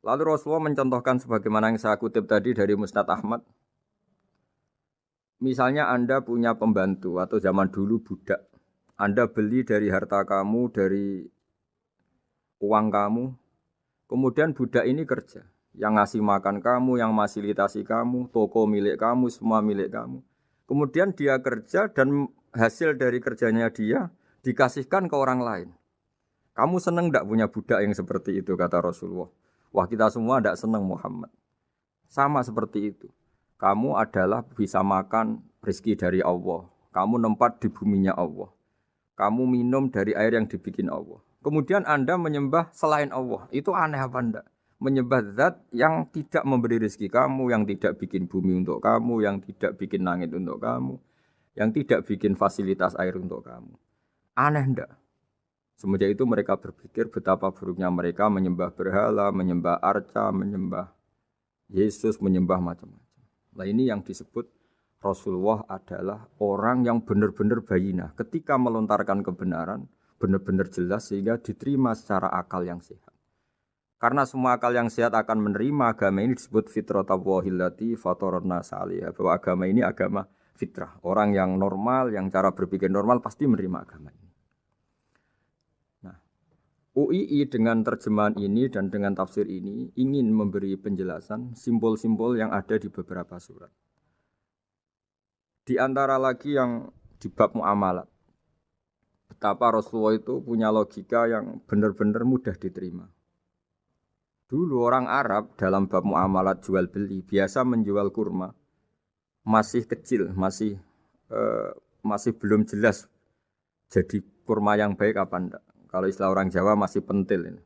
Lalu Rasulullah mencontohkan sebagaimana yang saya kutip tadi dari Musnad Ahmad. Misalnya Anda punya pembantu atau zaman dulu budak. Anda beli dari harta kamu, dari uang kamu. Kemudian budak ini kerja. Yang ngasih makan kamu, yang fasilitasi kamu, toko milik kamu, semua milik kamu. Kemudian dia kerja dan hasil dari kerjanya dia dikasihkan ke orang lain. Kamu senang tidak punya budak yang seperti itu, kata Rasulullah. Wah kita semua tidak senang Muhammad. Sama seperti itu. Kamu adalah bisa makan rezeki dari Allah. Kamu nempat di buminya Allah. Kamu minum dari air yang dibikin Allah. Kemudian Anda menyembah selain Allah. Itu aneh apa enggak? Menyembah zat yang tidak memberi rezeki kamu, yang tidak bikin bumi untuk kamu, yang tidak bikin langit untuk kamu, yang tidak bikin fasilitas air untuk kamu. Aneh enggak? Semenjak itu mereka berpikir betapa buruknya mereka menyembah berhala, menyembah arca, menyembah Yesus, menyembah macam-macam. Nah ini yang disebut Rasulullah adalah orang yang benar-benar bayinah. Ketika melontarkan kebenaran, benar-benar jelas sehingga diterima secara akal yang sehat. Karena semua akal yang sehat akan menerima agama ini disebut fitratallahi fatarana salihah. Bahwa agama ini agama fitrah. Orang yang normal, yang cara berpikir normal pasti menerima agama ini. Nah, UII dengan terjemahan ini dan dengan tafsir ini ingin memberi penjelasan simbol-simbol yang ada di beberapa surat. Di antara lagi yang di bab muamalat. Betapa Rasulullah itu punya logika yang benar-benar mudah diterima. Dulu orang Arab dalam bab muamalat jual beli biasa menjual kurma masih kecil, masih belum jelas jadi kurma yang baik apa enggak. Kalau istilah orang Jawa masih pentil ini.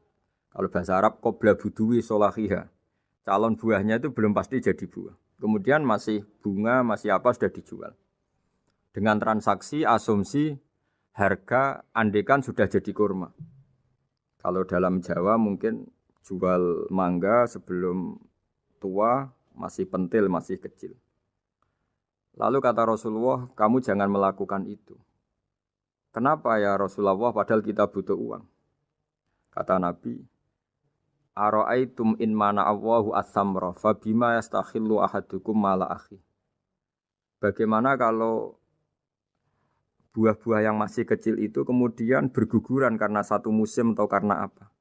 Kalau bahasa Arab qobla buduwi solahiha. Calon buahnya itu belum pasti jadi buah. Kemudian masih bunga, masih apa sudah dijual. Dengan transaksi asumsi harga andekan sudah jadi kurma. Kalau dalam Jawa mungkin jual mangga sebelum tua, masih pentil, masih kecil. Lalu kata Rasulullah, kamu jangan melakukan itu. Kenapa ya Rasulullah, padahal kita butuh uang? Kata Nabi, Ara'aitum in mana Allahu as-samra, fabima yastakhillu ahadukum mala akhi. Bagaimana kalau buah-buah yang masih kecil itu kemudian berguguran karena satu musim atau karena apa?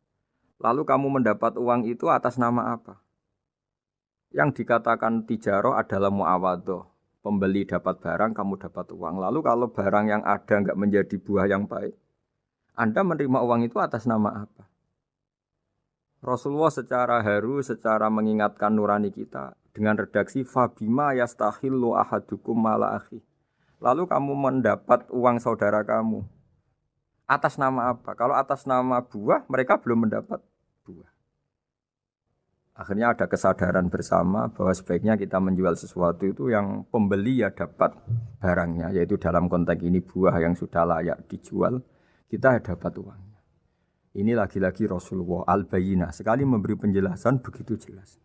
Lalu kamu mendapat uang itu atas nama apa? Yang dikatakan tijaro adalah muawadhah. Pembeli dapat barang, kamu dapat uang. Lalu kalau barang yang ada enggak menjadi buah yang baik, Anda menerima uang itu atas nama apa? Rasulullah secara haru, secara mengingatkan nurani kita dengan redaksi fabima yastahillu ahadukum mala akhi. Lalu kamu mendapat uang saudara kamu atas nama apa? Kalau atas nama buah, mereka belum mendapat buah. Akhirnya ada kesadaran bersama bahwa sebaiknya kita menjual sesuatu itu yang pembeli ya dapat barangnya, yaitu dalam konteks ini buah yang sudah layak dijual, kita dapat uangnya. Ini lagi-lagi Rasulullah al-Bayyinah, sekali memberi penjelasan begitu jelas.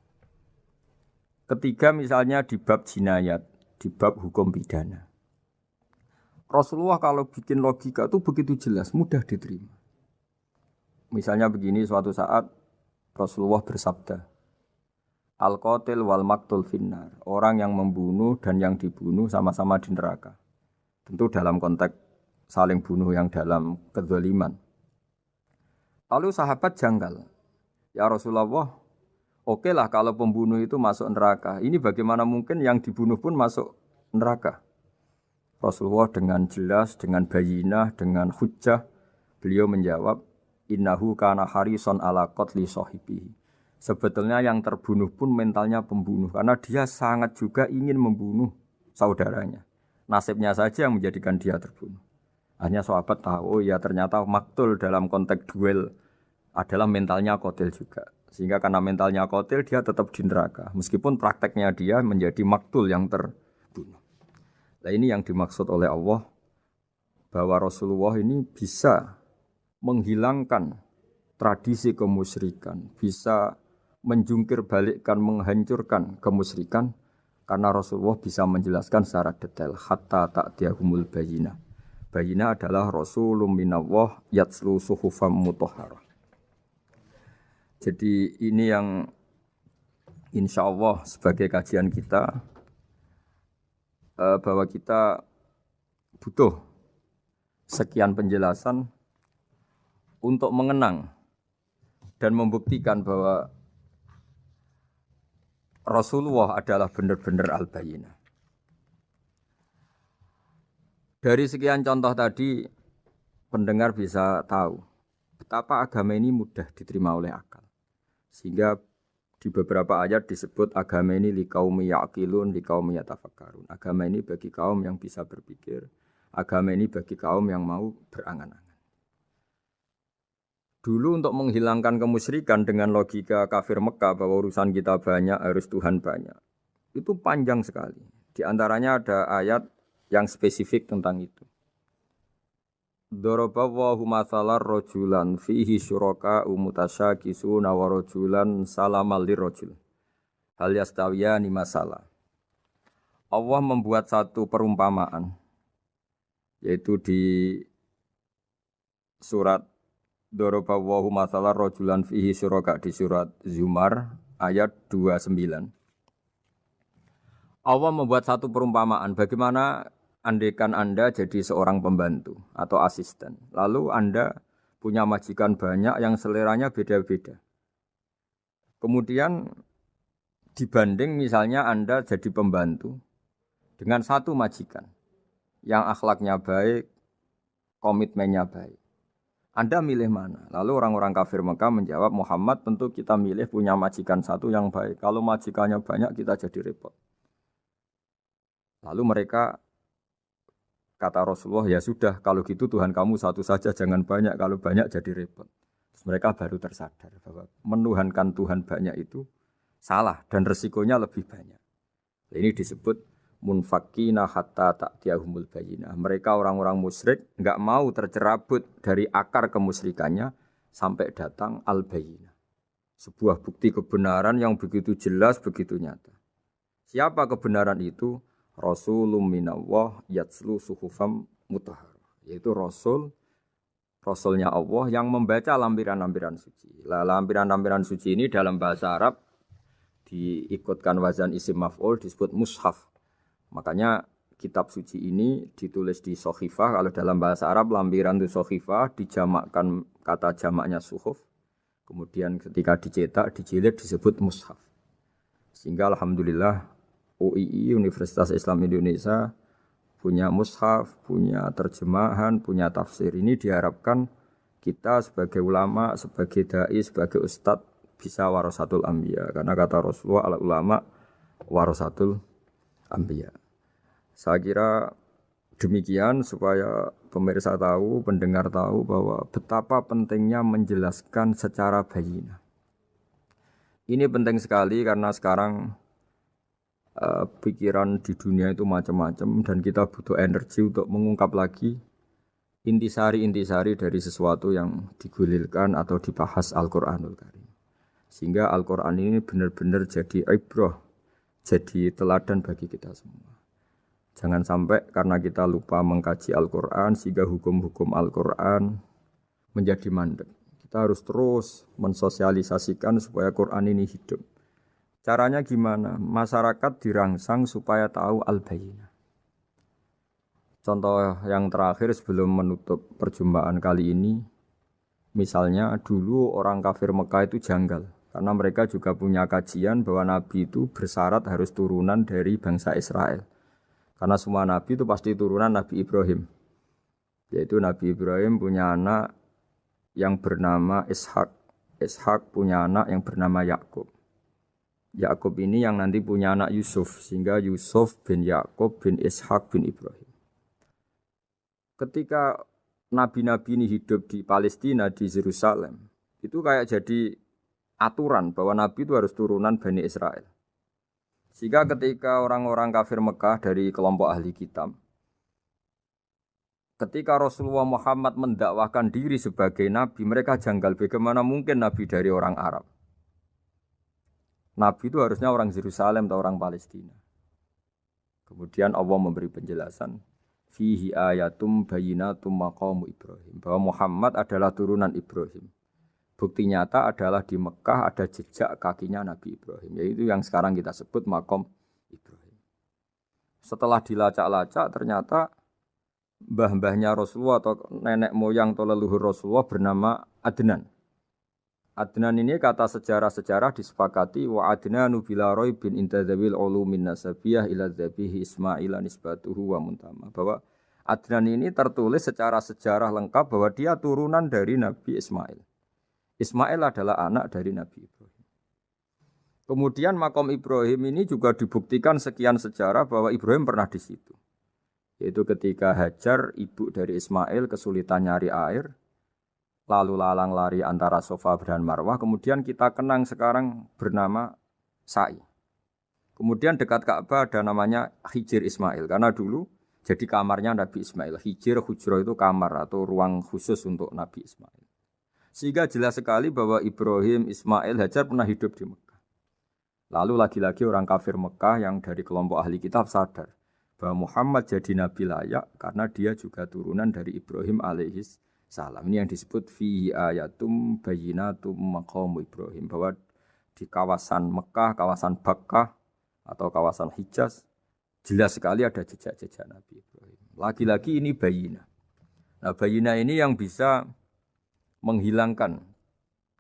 Ketiga misalnya di bab jinayat, di bab hukum pidana. Rasulullah kalau bikin logika itu begitu jelas, mudah diterima. Misalnya begini, suatu saat Rasulullah bersabda, Al-qatil wal maktul finnar. Orang yang membunuh dan yang dibunuh sama-sama di neraka. Tentu dalam konteks saling bunuh yang dalam kezaliman. Lalu sahabat janggal. Ya Rasulullah, oke lah kalau pembunuh itu masuk neraka. Ini bagaimana mungkin yang dibunuh pun masuk neraka? Rasulullah dengan jelas, dengan bayinah, dengan hujjah, beliau menjawab, innahu kana harison ala qatli sahibihi. Sebetulnya yang terbunuh pun mentalnya pembunuh, karena dia sangat juga ingin membunuh saudaranya. Nasibnya saja yang menjadikan dia terbunuh. Hanya sahabat tahu, oh ya ternyata maktul dalam konteks duel adalah mentalnya qatil juga. Sehingga karena mentalnya qatil dia tetap di neraka. Meskipun prakteknya dia menjadi maktul yang terbunuh. Nah ini yang dimaksud oleh Allah, bahwa Rasulullah ini bisa menghilangkan tradisi kemusyrikan, bisa menjungkir balikkan, menghancurkan kemusyrikan, karena Rasulullah bisa menjelaskan secara detail hatta ta'tiyahumul bayyinah. Bayyinah adalah Rasulun minallah yatslu suhufam mutahharah. Jadi ini yang insya Allah sebagai kajian kita, bahwa kita butuh sekian penjelasan untuk mengenang dan membuktikan bahwa Rasulullah adalah benar-benar al-bayyinah. Dari sekian contoh tadi, pendengar bisa tahu betapa agama ini mudah diterima oleh akal. Sehingga di beberapa ayat disebut agama ini liqaumi ya'qilun, liqaumi yatafakkarun. Agama ini bagi kaum yang bisa berpikir, agama ini bagi kaum yang mau berangan-angan. Dulu untuk menghilangkan kemusyrikan dengan logika kafir Mekah bahwa urusan kita banyak, harus Tuhan banyak. Itu panjang sekali. Di antaranya ada ayat yang spesifik tentang itu. Daraballahu mathalan rajulan fihi syuraka mutasyakisuna wa rajulan salamal lirajul. Hal yastawiyani masalah. Allah membuat satu perumpamaan, yaitu di surat Daraballahu mathalan rajulan fihi syuraka di surat Zumar ayat 29. Allah membuat satu perumpamaan bagaimana andaikan Anda jadi seorang pembantu atau asisten. Lalu Anda punya majikan banyak yang seleranya beda-beda. Kemudian dibanding misalnya Anda jadi pembantu dengan satu majikan yang akhlaknya baik, komitmennya baik. Anda milih mana? Lalu orang-orang kafir Mekah menjawab, Muhammad tentu kita milih punya majikan satu yang baik. Kalau majikannya banyak kita jadi repot. Lalu mereka kata Rasulullah, ya sudah kalau gitu Tuhan kamu satu saja jangan banyak. Kalau banyak jadi repot. Terus mereka baru tersadar bahwa menuhankan Tuhan banyak itu salah dan resikonya lebih banyak. Ini disebut munfakina hatta ta'tiyahumul bayyinah. Mereka orang-orang musyrik enggak mau tercerabut dari akar kemusyrikannya sampai datang al-bayyinah. Sebuah bukti kebenaran yang begitu jelas, begitu nyata. Siapa kebenaran itu? Rasulun minallah yatslu suhufam mutahharah. Yaitu Rasulnya Allah yang membaca lampiran-lampiran suci. Lampiran-lampiran suci ini dalam bahasa Arab diikutkan wazan isim maf'ul disebut mushaf. Makanya kitab suci ini ditulis di sohifah. Kalau dalam bahasa Arab lampiran itu sohifah, dijamakkan kata jamaknya suhuf. Kemudian ketika dicetak, dijilid disebut mushaf. Sehingga alhamdulillah UII Universitas Islam Indonesia punya mushaf, punya terjemahan, punya tafsir. Ini diharapkan kita sebagai ulama, sebagai dai, sebagai ustadz bisa warasatul anbiya. Karena kata Rasulullah al-ulama warasatul anbiya. Saya kira demikian supaya pemirsa tahu, pendengar tahu bahwa betapa pentingnya menjelaskan secara bayyinah. Ini penting sekali karena sekarang pikiran di dunia itu macam-macam dan kita butuh energi untuk mengungkap lagi intisari-intisari dari sesuatu yang digulirkan atau dibahas Al-Qur'anul Karim. Sehingga Al-Qur'an ini benar-benar jadi ibrah, jadi teladan bagi kita semua. Jangan sampai karena kita lupa mengkaji Al-Qur'an sehingga hukum-hukum Al-Qur'an menjadi mandek. Kita harus terus mensosialisasikan supaya Qur'an ini hidup. Caranya gimana? Masyarakat dirangsang supaya tahu al-bayyinah. Contoh yang terakhir sebelum menutup perjumpaan kali ini, misalnya dulu orang kafir Mekah itu janggal. Karena mereka juga punya kajian bahwa Nabi itu bersyarat harus turunan dari bangsa Israel. Karena semua Nabi itu pasti turunan Nabi Ibrahim. Yaitu Nabi Ibrahim punya anak yang bernama Ishak. Ishak punya anak yang bernama Yakub. Yakub ini yang nanti punya anak Yusuf, sehingga Yusuf bin Yakub bin Ishak bin Ibrahim. Ketika nabi-nabi ini hidup di Palestina, di Yerusalem, itu kayak jadi aturan bahwa nabi itu harus turunan Bani Israel. Sehingga ketika orang-orang kafir Mekah dari kelompok ahli kitab, ketika Rasulullah Muhammad mendakwahkan diri sebagai nabi, mereka janggal bagaimana mungkin nabi dari orang Arab. Nabi itu harusnya orang Yerusalem atau orang Palestina. Kemudian Allah memberi penjelasan, fihi ayatum bayyinatum maqamu Ibrahim, bahwa Muhammad adalah turunan Ibrahim. Bukti nyata adalah di Mekah ada jejak kakinya Nabi Ibrahim, yaitu yang sekarang kita sebut maqam Ibrahim. Setelah dilacak-lacak ternyata mbah-mbahnya Rasulullah atau nenek moyang atau leluhur Rasulullah bernama Adnan. Adnan ini kata sejarah-sejarah disepakati wa adnanu bila raibin intadzawil ulumin nasabiyah ila dzabihi Ismail nisbatuhu wa muntama. Bahwa Adnan ini tertulis secara sejarah lengkap bahwa dia turunan dari Nabi Ismail. Ismail adalah anak dari Nabi Ibrahim. Kemudian makom Ibrahim ini juga dibuktikan sekian sejarah bahwa Ibrahim pernah di situ. Yaitu ketika Hajar, ibu dari Ismail, kesulitan nyari air, lalu lalang lari antara Safa dan Marwah, kemudian kita kenang sekarang bernama Sa'i. Kemudian dekat Ka'bah ada namanya Hijir Ismail, karena dulu jadi kamarnya Nabi Ismail. Hijir, hujro itu kamar atau ruang khusus untuk Nabi Ismail. Sehingga jelas sekali bahwa Ibrahim, Ismail, Hajar pernah hidup di Mekah. Lalu lagi-lagi orang kafir Mekah yang dari kelompok ahli kitab sadar bahwa Muhammad jadi nabi layak karena dia juga turunan dari Ibrahim alaihis salam. Ini yang disebut fihi ayatum bayyinatum maqamu Ibrahim, bahwa di kawasan Mekah, kawasan Bakkah atau kawasan Hijaz jelas sekali ada jejak-jejak Nabi Ibrahim. Lagi-lagi ini bayyinah. Nah, bayyinah ini yang bisa menghilangkan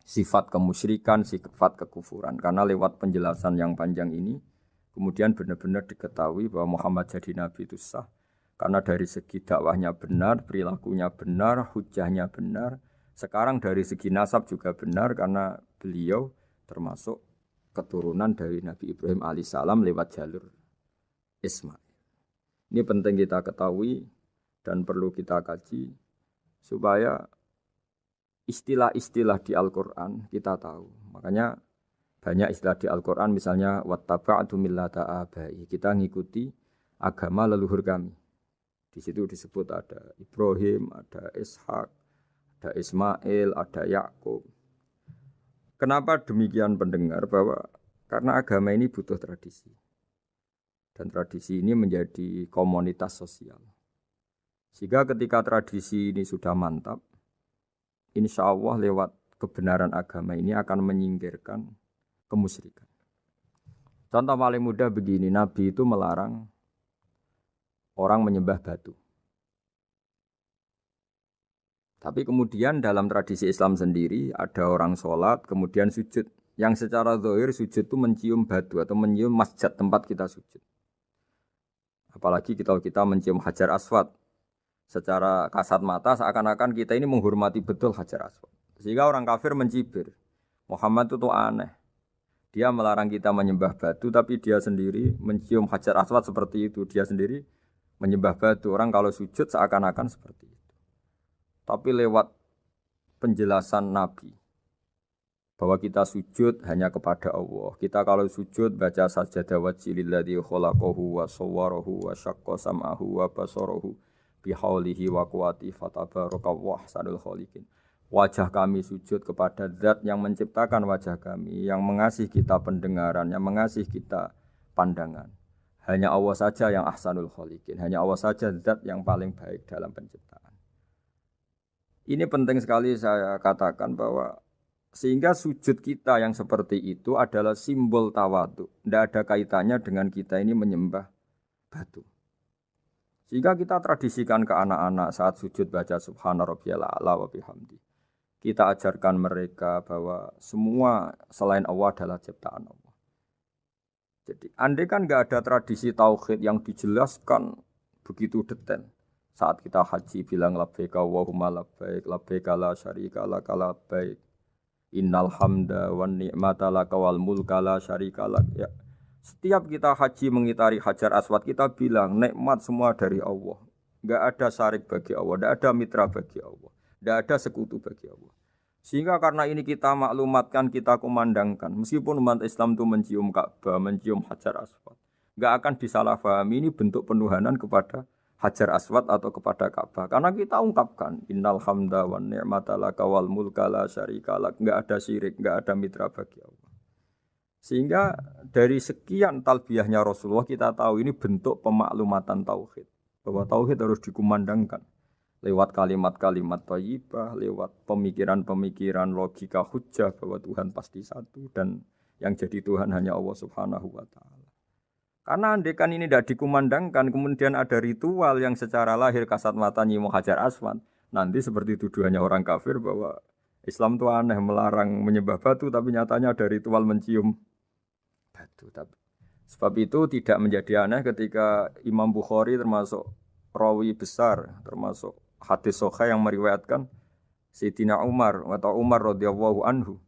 sifat kemusyrikan, sifat kekufuran, karena lewat penjelasan yang panjang ini kemudian benar-benar diketahui bahwa Muhammad jadi nabi itu sah. Karena dari segi dakwahnya benar, perilakunya benar, hujahnya benar. Sekarang dari segi nasab juga benar karena beliau termasuk keturunan dari Nabi Ibrahim alaihissalam lewat jalur Ismail. Ini penting kita ketahui dan perlu kita kaji supaya istilah-istilah di Al-Quran kita tahu. Makanya banyak istilah di Al-Quran misalnya wattaba'tu millata abai. Kita ngikuti agama leluhur kami. Di situ disebut ada Ibrahim, ada Ishak, ada Ismail, ada Yakub. Kenapa demikian pendengar? Bahwa karena agama ini butuh tradisi. Dan tradisi ini menjadi komunitas sosial. Sehingga ketika tradisi ini sudah mantap, insya Allah lewat kebenaran agama ini akan menyingkirkan kemusyrikan. Contoh paling mudah begini, Nabi itu melarang orang menyembah batu. Tapi kemudian dalam tradisi Islam sendiri ada orang sholat kemudian sujud. Yang secara zahir sujud itu mencium batu atau mencium masjid tempat kita sujud. Apalagi kita mencium Hajar Aswad. Secara kasat mata seakan-akan kita ini menghormati betul Hajar Aswad. Sehingga orang kafir mencibir. Muhammad itu aneh. Dia melarang kita menyembah batu tapi dia sendiri mencium Hajar Aswad seperti itu. Dia sendiri menyembah batu. Orang kalau sujud seakan-akan seperti itu. Tapi lewat penjelasan Nabi, bahwa kita sujud hanya kepada Allah. Kita kalau sujud baca sajadah wajhililladzi khalaqahu wa sawwarahu wa syaqqa sam'ahu wa basarahu bihaulihi wa quwwati fatabarakallahu ahsanul khaliqin. Wajah kami sujud kepada zat yang menciptakan wajah kami, yang mengasihi kita pendengaran, yang mengasihi kita pandangan. Hanya Allah saja yang ahsanul khaliqin, hanya Allah saja zat yang paling baik dalam penciptaan. Ini penting sekali saya katakan bahwa sehingga sujud kita yang seperti itu adalah simbol tawadhu. Tidak ada kaitannya dengan kita ini menyembah batu. Sehingga kita tradisikan ke anak-anak saat sujud baca subhana rabbiyal a'la wa bihamdi. Kita ajarkan mereka bahwa semua selain Allah adalah ciptaan Allah. Jadi andai kan nggak ada tradisi tauhid yang dijelaskan begitu detail. Saat kita haji bilang labbaik Allahumma labbaik, labbaik la syarika lak labbaik. Innal hamda wan ni'mata laka wal mulka la syarika lak. Ya. Setiap kita haji mengitari Hajar Aswad kita bilang nikmat semua dari Allah. Enggak ada syarik bagi Allah, enggak ada mitra bagi Allah, enggak ada sekutu bagi Allah. Sehingga karena ini kita maklumatkan, kita kumandangkan. Meskipun umat Islam itu mencium Ka'bah, mencium Hajar Aswad, enggak akan disalahpahami ini bentuk penuhanan kepada Hajar Aswad atau kepada Ka'bah. Karena kita ungkapkan innal hamda wan ni'mata laka wal mulka la syarika lak. Enggak ada syirik, enggak ada mitra bagi Allah. Sehingga dari sekian talbiyahnya Rasulullah kita tahu ini bentuk pemaklumatan tauhid. Bahwa tauhid harus dikumandangkan lewat kalimat-kalimat thayyibah, lewat pemikiran-pemikiran logika hujjah bahwa Tuhan pasti satu dan yang jadi Tuhan hanya Allah Subhanahu wa taala. Karena andekan ini tidak dikumandangkan, kemudian ada ritual yang secara lahir kasat mata nyium Hajar Aswad. Nanti seperti tuduhannya orang kafir bahwa Islam itu aneh, melarang menyembah batu, tapi nyatanya ada ritual mencium batu. Sebab itu tidak menjadi aneh ketika Imam Bukhari termasuk rawi besar, termasuk hadis sahih yang meriwayatkan Sayyidina Umar atau Umar radhiyallahu anhu.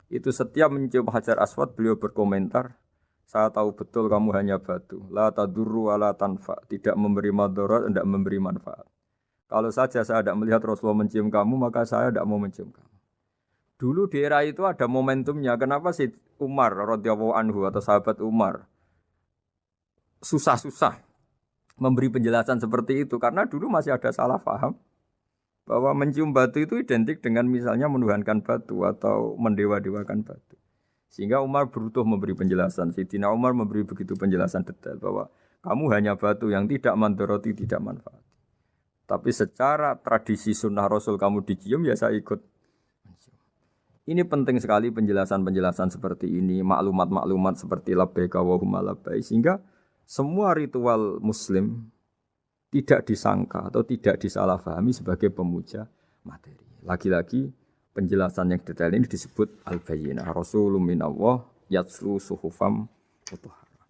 Itu setiap mencium Hajar Aswad beliau berkomentar, saya tahu betul kamu hanya batu. La tadurru wa la tanfa. Tidak memberi madarat, tidak memberi manfaat. Kalau saja saya tidak melihat Rasulullah mencium kamu, maka saya tidak mau mencium kamu. Dulu di era itu ada momentumnya. Kenapa sih Umar radhiyallahu anhu atau sahabat Umar susah-susah memberi penjelasan seperti itu? Karena dulu masih ada salah paham bahwa mencium batu itu identik dengan misalnya menuhankan batu atau mendewa-dewakan batu. Sehingga Umar berutuh memberi penjelasan. Sayyidina Umar memberi begitu penjelasan detail bahwa kamu hanya batu yang tidak mandoroti, tidak manfaat. Tapi secara tradisi sunnah Rasul kamu dicium, ya saya ikut. Ini penting sekali penjelasan-penjelasan seperti ini, maklumat-maklumat seperti labbaik Allahumma labbaik, sehingga semua ritual Muslim tidak disangka atau tidak disalahpahami sebagai pemuja materi. Lagi-lagi penjelasan yang detail ini disebut al-bayyinah. Rasulun minallah yatslu suhufam mutahharah.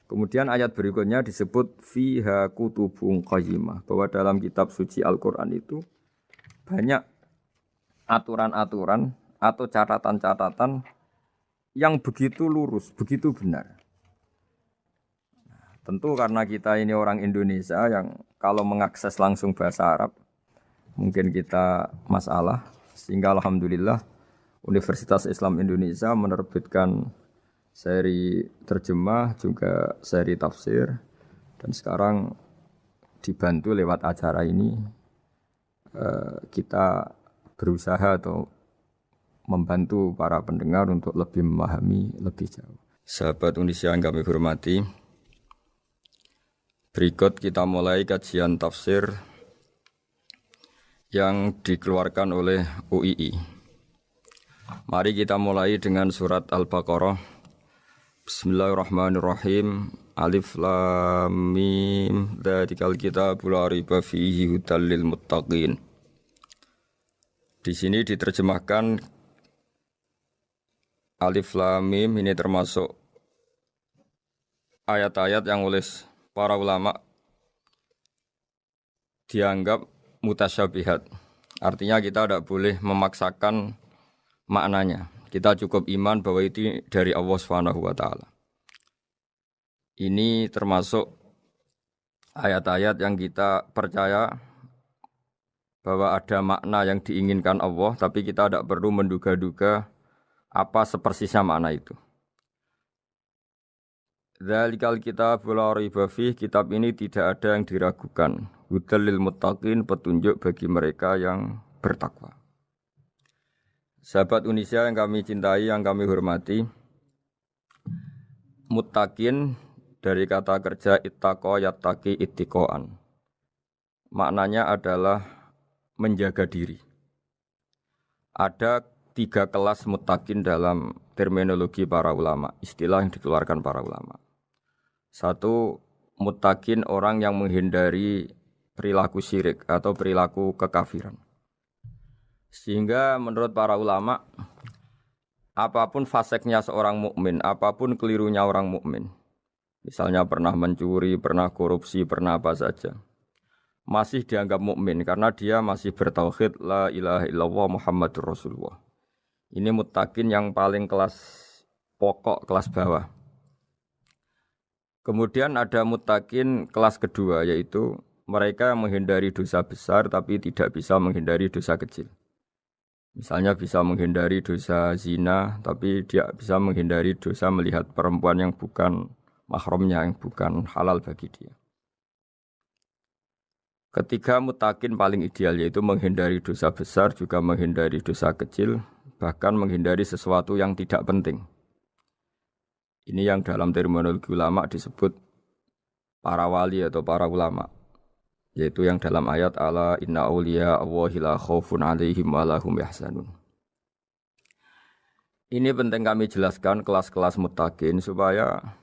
Kemudian ayat berikutnya disebut fiha kutubun qayyimah, bahwa dalam kitab suci Al-Qur'an itu banyak aturan-aturan atau catatan-catatan yang begitu lurus, begitu benar. Tentu karena kita ini orang Indonesia yang kalau mengakses langsung bahasa Arab mungkin kita masalah. Sehingga alhamdulillah Universitas Islam Indonesia menerbitkan seri terjemah juga seri tafsir, dan sekarang dibantu lewat acara ini kita berusaha atau membantu para pendengar untuk lebih memahami lebih jauh. Sahabat Indonesia yang kami hormati, berikut kita mulai kajian tafsir yang dikeluarkan oleh UII. Mari kita mulai dengan surat Al-Baqarah. Bismillahirrahmanirrahim. Alif Lam Mim. Dzalikal kitabul la raiba fihi hudal lil muttaqin. Di sini diterjemahkan Alif Lam Mim ini termasuk ayat-ayat yang oleh para ulama dianggap mutasyabihat. Artinya kita tidak boleh memaksakan maknanya. Kita cukup iman bahwa itu dari Allah Subhanahu wa taala. Ini termasuk ayat-ayat yang kita percaya bahwa ada makna yang diinginkan Allah, tapi kita tidak perlu menduga-duga Apa sepersisnya makna itu? Dzalikal kitab la raiba fih, kitab ini tidak ada yang diragukan. Hudal lil muttaqin, petunjuk bagi mereka yang bertakwa. Sahabat Unisia yang kami cintai, yang kami hormati, muttaqin dari kata kerja ittaqa yattaqi ittiqaan. Maknanya adalah menjaga diri. Ada 3 kelas muttaqin dalam terminologi para ulama, istilah yang dikeluarkan para ulama. 1, muttaqin orang yang menghindari perilaku syirik atau perilaku kekafiran. Sehingga menurut para ulama, apapun faseknya seorang mukmin, apapun kelirunya orang mukmin, misalnya pernah mencuri, pernah korupsi, pernah apa saja, masih dianggap mukmin karena dia masih bertauhid la ilaha illallah Muhammadur Rasulullah. Ini muttaqin yang paling kelas pokok, kelas bawah. Kemudian ada muttaqin kelas kedua, yaitu mereka yang menghindari dosa besar tapi tidak bisa menghindari dosa kecil. Misalnya bisa menghindari dosa zina, tapi dia bisa menghindari dosa melihat perempuan yang bukan mahramnya, yang bukan halal bagi dia. Ketiga muttaqin paling ideal yaitu menghindari dosa besar, juga menghindari dosa kecil, bahkan menghindari sesuatu yang tidak penting. Ini yang dalam terminologi ulama disebut para wali atau para ulama, yaitu yang dalam ayat ala inna auliya Allahi la khaufun alaihim wa lahum yahzanun. Ini penting kami jelaskan kelas-kelas muttaqin supaya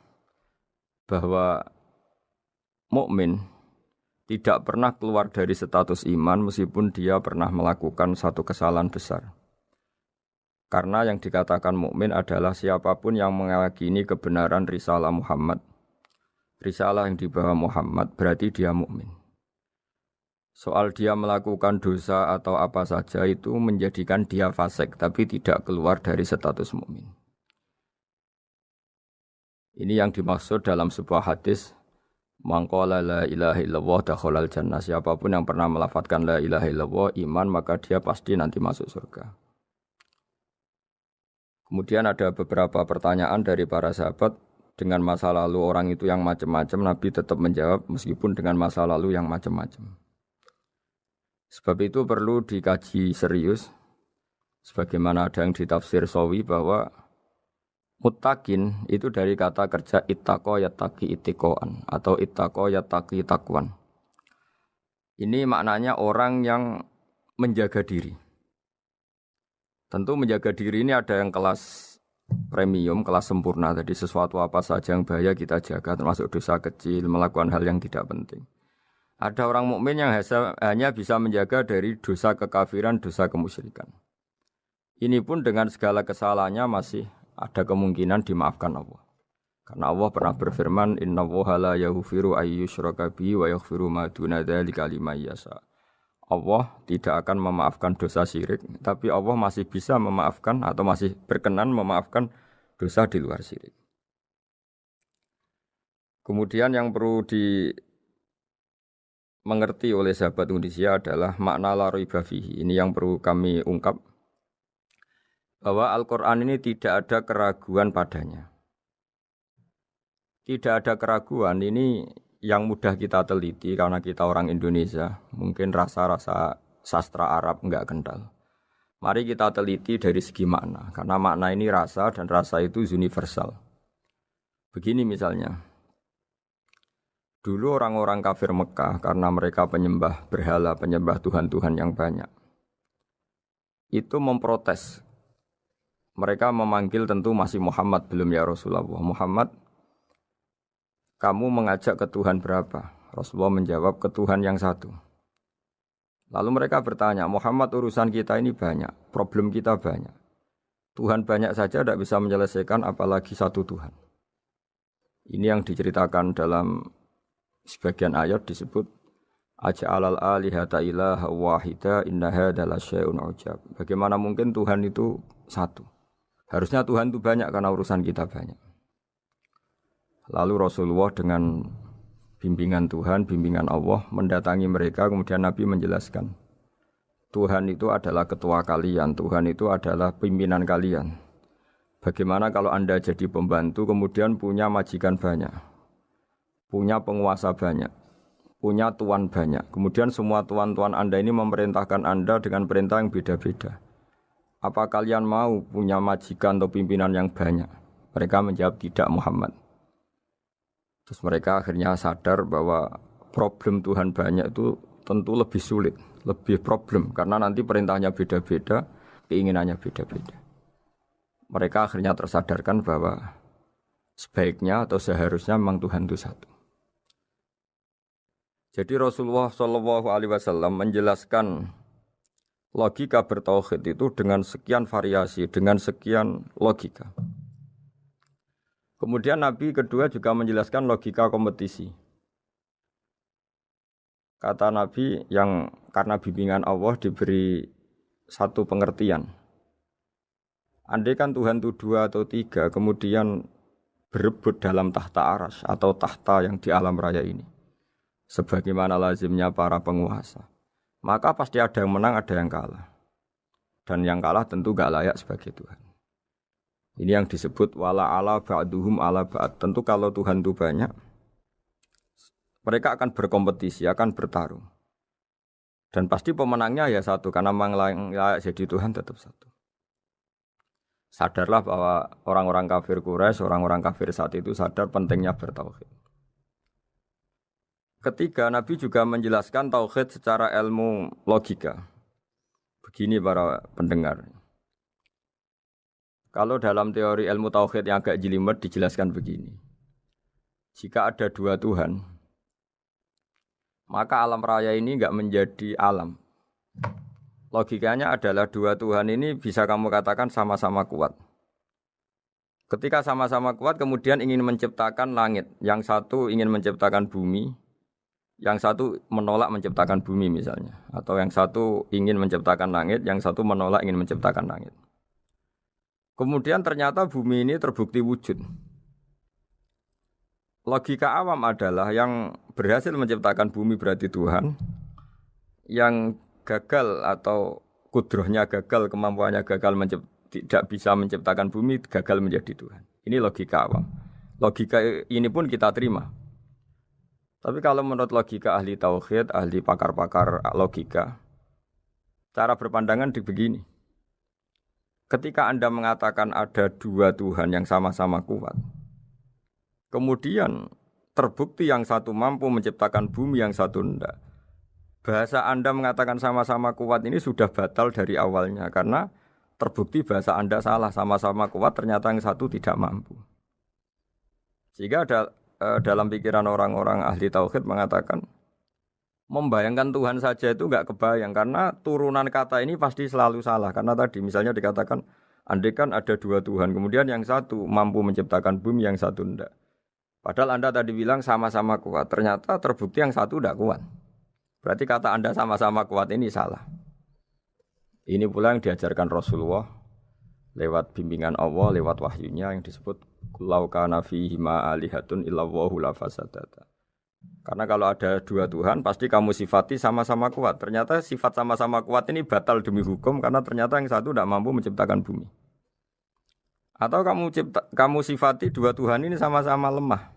bahwa mukmin tidak pernah keluar dari status iman meskipun dia pernah melakukan satu kesalahan besar. Karena yang dikatakan mukmin adalah siapapun yang meyakini kebenaran risalah Muhammad. Risalah yang dibawa Muhammad berarti dia mukmin. Soal dia melakukan dosa atau apa saja itu menjadikan dia fasik tapi tidak keluar dari status mukmin. Ini yang dimaksud dalam sebuah hadis, man qala la ilaha illallah dakhalal jannah. Siapapun yang pernah melafadzkan la ilaha illallah iman, maka dia pasti nanti masuk surga. Kemudian ada beberapa pertanyaan dari para sahabat dengan masa lalu orang itu yang macam-macam, Nabi tetap menjawab meskipun dengan masa lalu yang macam-macam. Sebab itu perlu dikaji serius, sebagaimana ada yang ditafsir Sawi bahwa muttaqin itu dari kata kerja ittaqa yattaqi ittiqaan atau ittaqa yattaqi taqwan. Ini maknanya orang yang menjaga diri. Tentu menjaga diri ini ada yang kelas premium, kelas sempurna. Jadi sesuatu apa saja yang bahaya kita jaga, termasuk dosa kecil, melakukan hal yang tidak penting. Ada orang mukmin yang hanya bisa menjaga dari dosa kekafiran, dosa kemusyrikan. Ini pun dengan segala kesalahannya masih ada kemungkinan dimaafkan Allah. Karena Allah pernah berfirman, innallaha la yaghfiru ayyushraka bihi wa yaghfiru ma duna dzalika liman yasha. Allah tidak akan memaafkan dosa syirik, tapi Allah masih bisa memaafkan atau masih berkenan memaafkan dosa di luar syirik. Kemudian yang perlu dimengerti oleh sahabat Indonesia adalah makna la raiba fihi. Ini yang perlu kami ungkap, bahwa Al-Quran ini tidak ada keraguan padanya. Tidak ada keraguan ini yang mudah kita teliti karena kita orang Indonesia, mungkin rasa-rasa sastra Arab enggak kental. Mari kita teliti dari segi makna, karena makna ini rasa dan rasa itu universal. Begini misalnya, dulu orang-orang kafir Mekah karena mereka penyembah berhala, penyembah Tuhan-Tuhan yang banyak, itu memprotes. Mereka memanggil tentu masih Muhammad, belum ya Rasulullah. Muhammad, kamu mengajak ke Tuhan berapa? Rasulullah menjawab, ke Tuhan yang satu. Lalu mereka bertanya, Muhammad urusan kita ini banyak, problem kita banyak. Tuhan banyak saja tidak bisa menyelesaikan, apalagi satu Tuhan. Ini yang diceritakan dalam sebagian ayat disebut, Aja'alal alihata ilaha wahida inna hadza lasyai'un ujab. Bagaimana mungkin Tuhan itu satu? Harusnya Tuhan itu banyak karena urusan kita banyak. Lalu Rasulullah dengan bimbingan Tuhan, bimbingan Allah mendatangi mereka, kemudian Nabi menjelaskan, Tuhan itu adalah ketua kalian, Tuhan itu adalah pimpinan kalian. Bagaimana kalau Anda jadi pembantu kemudian punya majikan banyak, punya penguasa banyak, punya tuan banyak. Kemudian semua tuan-tuan Anda ini memerintahkan Anda dengan perintah yang beda-beda. Apa kalian mau punya majikan atau pimpinan yang banyak? Mereka menjawab tidak Muhammad. Terus mereka akhirnya sadar bahwa problem Tuhan banyak itu tentu lebih sulit, lebih problem. Karena nanti perintahnya beda-beda, keinginannya beda-beda. Mereka akhirnya tersadarkan bahwa sebaiknya atau seharusnya memang Tuhan itu satu. Jadi Rasulullah SAW menjelaskan logika bertauhid itu dengan sekian variasi, dengan sekian logika. Kemudian Nabi kedua juga menjelaskan logika kompetisi. Kata Nabi yang karena bimbingan Allah diberi satu pengertian. Andai kan Tuhan itu 2 atau 3, kemudian berebut dalam tahta aras atau tahta yang di alam raya ini. Sebagaimana lazimnya para penguasa. Maka pasti ada yang menang, ada yang kalah. Dan yang kalah tentu gak layak sebagai Tuhan. Ini yang disebut wala ala ba'duhum ala ba'd. Tentu kalau Tuhan itu banyak, mereka akan berkompetisi, akan bertarung. Dan pasti pemenangnya ya satu, karena memang layak jadi Tuhan tetap satu. Sadarlah bahwa orang-orang kafir Quraisy, orang-orang kafir saat itu sadar pentingnya bertauhid. Ketiga, Nabi juga menjelaskan tauhid secara ilmu logika. Begini para pendengar. Kalau dalam teori ilmu tauhid yang agak jelimet dijelaskan begini. Jika ada 2 Tuhan, maka alam raya ini enggak menjadi alam. Logikanya adalah 2 Tuhan ini bisa kamu katakan sama-sama kuat. Ketika sama-sama kuat kemudian ingin menciptakan langit. Yang satu ingin menciptakan bumi, yang satu menolak menciptakan bumi misalnya. Atau yang satu ingin menciptakan langit, yang satu menolak ingin menciptakan langit. Kemudian ternyata bumi ini terbukti wujud. Logika awam adalah yang berhasil menciptakan bumi berarti Tuhan, yang gagal atau kudrohnya gagal, kemampuannya gagal tidak bisa menciptakan bumi, gagal menjadi Tuhan. Ini logika awam. Logika ini pun kita terima. Tapi kalau menurut logika ahli tauhid, ahli pakar-pakar logika, cara berpandangan begini. Ketika Anda mengatakan ada 2 Tuhan yang sama-sama kuat, kemudian terbukti yang satu mampu menciptakan bumi, yang satu tidak. Bahasa Anda mengatakan sama-sama kuat ini sudah batal dari awalnya karena terbukti bahasa Anda salah, sama-sama kuat ternyata yang satu tidak mampu. Sehingga dalam pikiran orang-orang ahli tauhid mengatakan membayangkan Tuhan saja itu enggak kebayang karena turunan kata ini pasti selalu salah. Karena tadi misalnya dikatakan andai kan ada 2 Tuhan, kemudian yang satu mampu menciptakan bumi, yang satu tidak. Padahal Anda tadi bilang sama-sama kuat, ternyata terbukti yang satu tidak kuat. Berarti kata Anda sama-sama kuat ini salah. Ini pula yang diajarkan Rasulullah lewat bimbingan Allah, lewat wahyunya yang disebut Lau kana fihi ma alihatun illallahu la fasadata. Karena kalau ada 2 Tuhan pasti kamu sifati sama-sama kuat. Ternyata sifat sama-sama kuat ini batal demi hukum karena ternyata yang satu tidak mampu menciptakan bumi. Atau kamu sifati 2 Tuhan ini sama-sama lemah.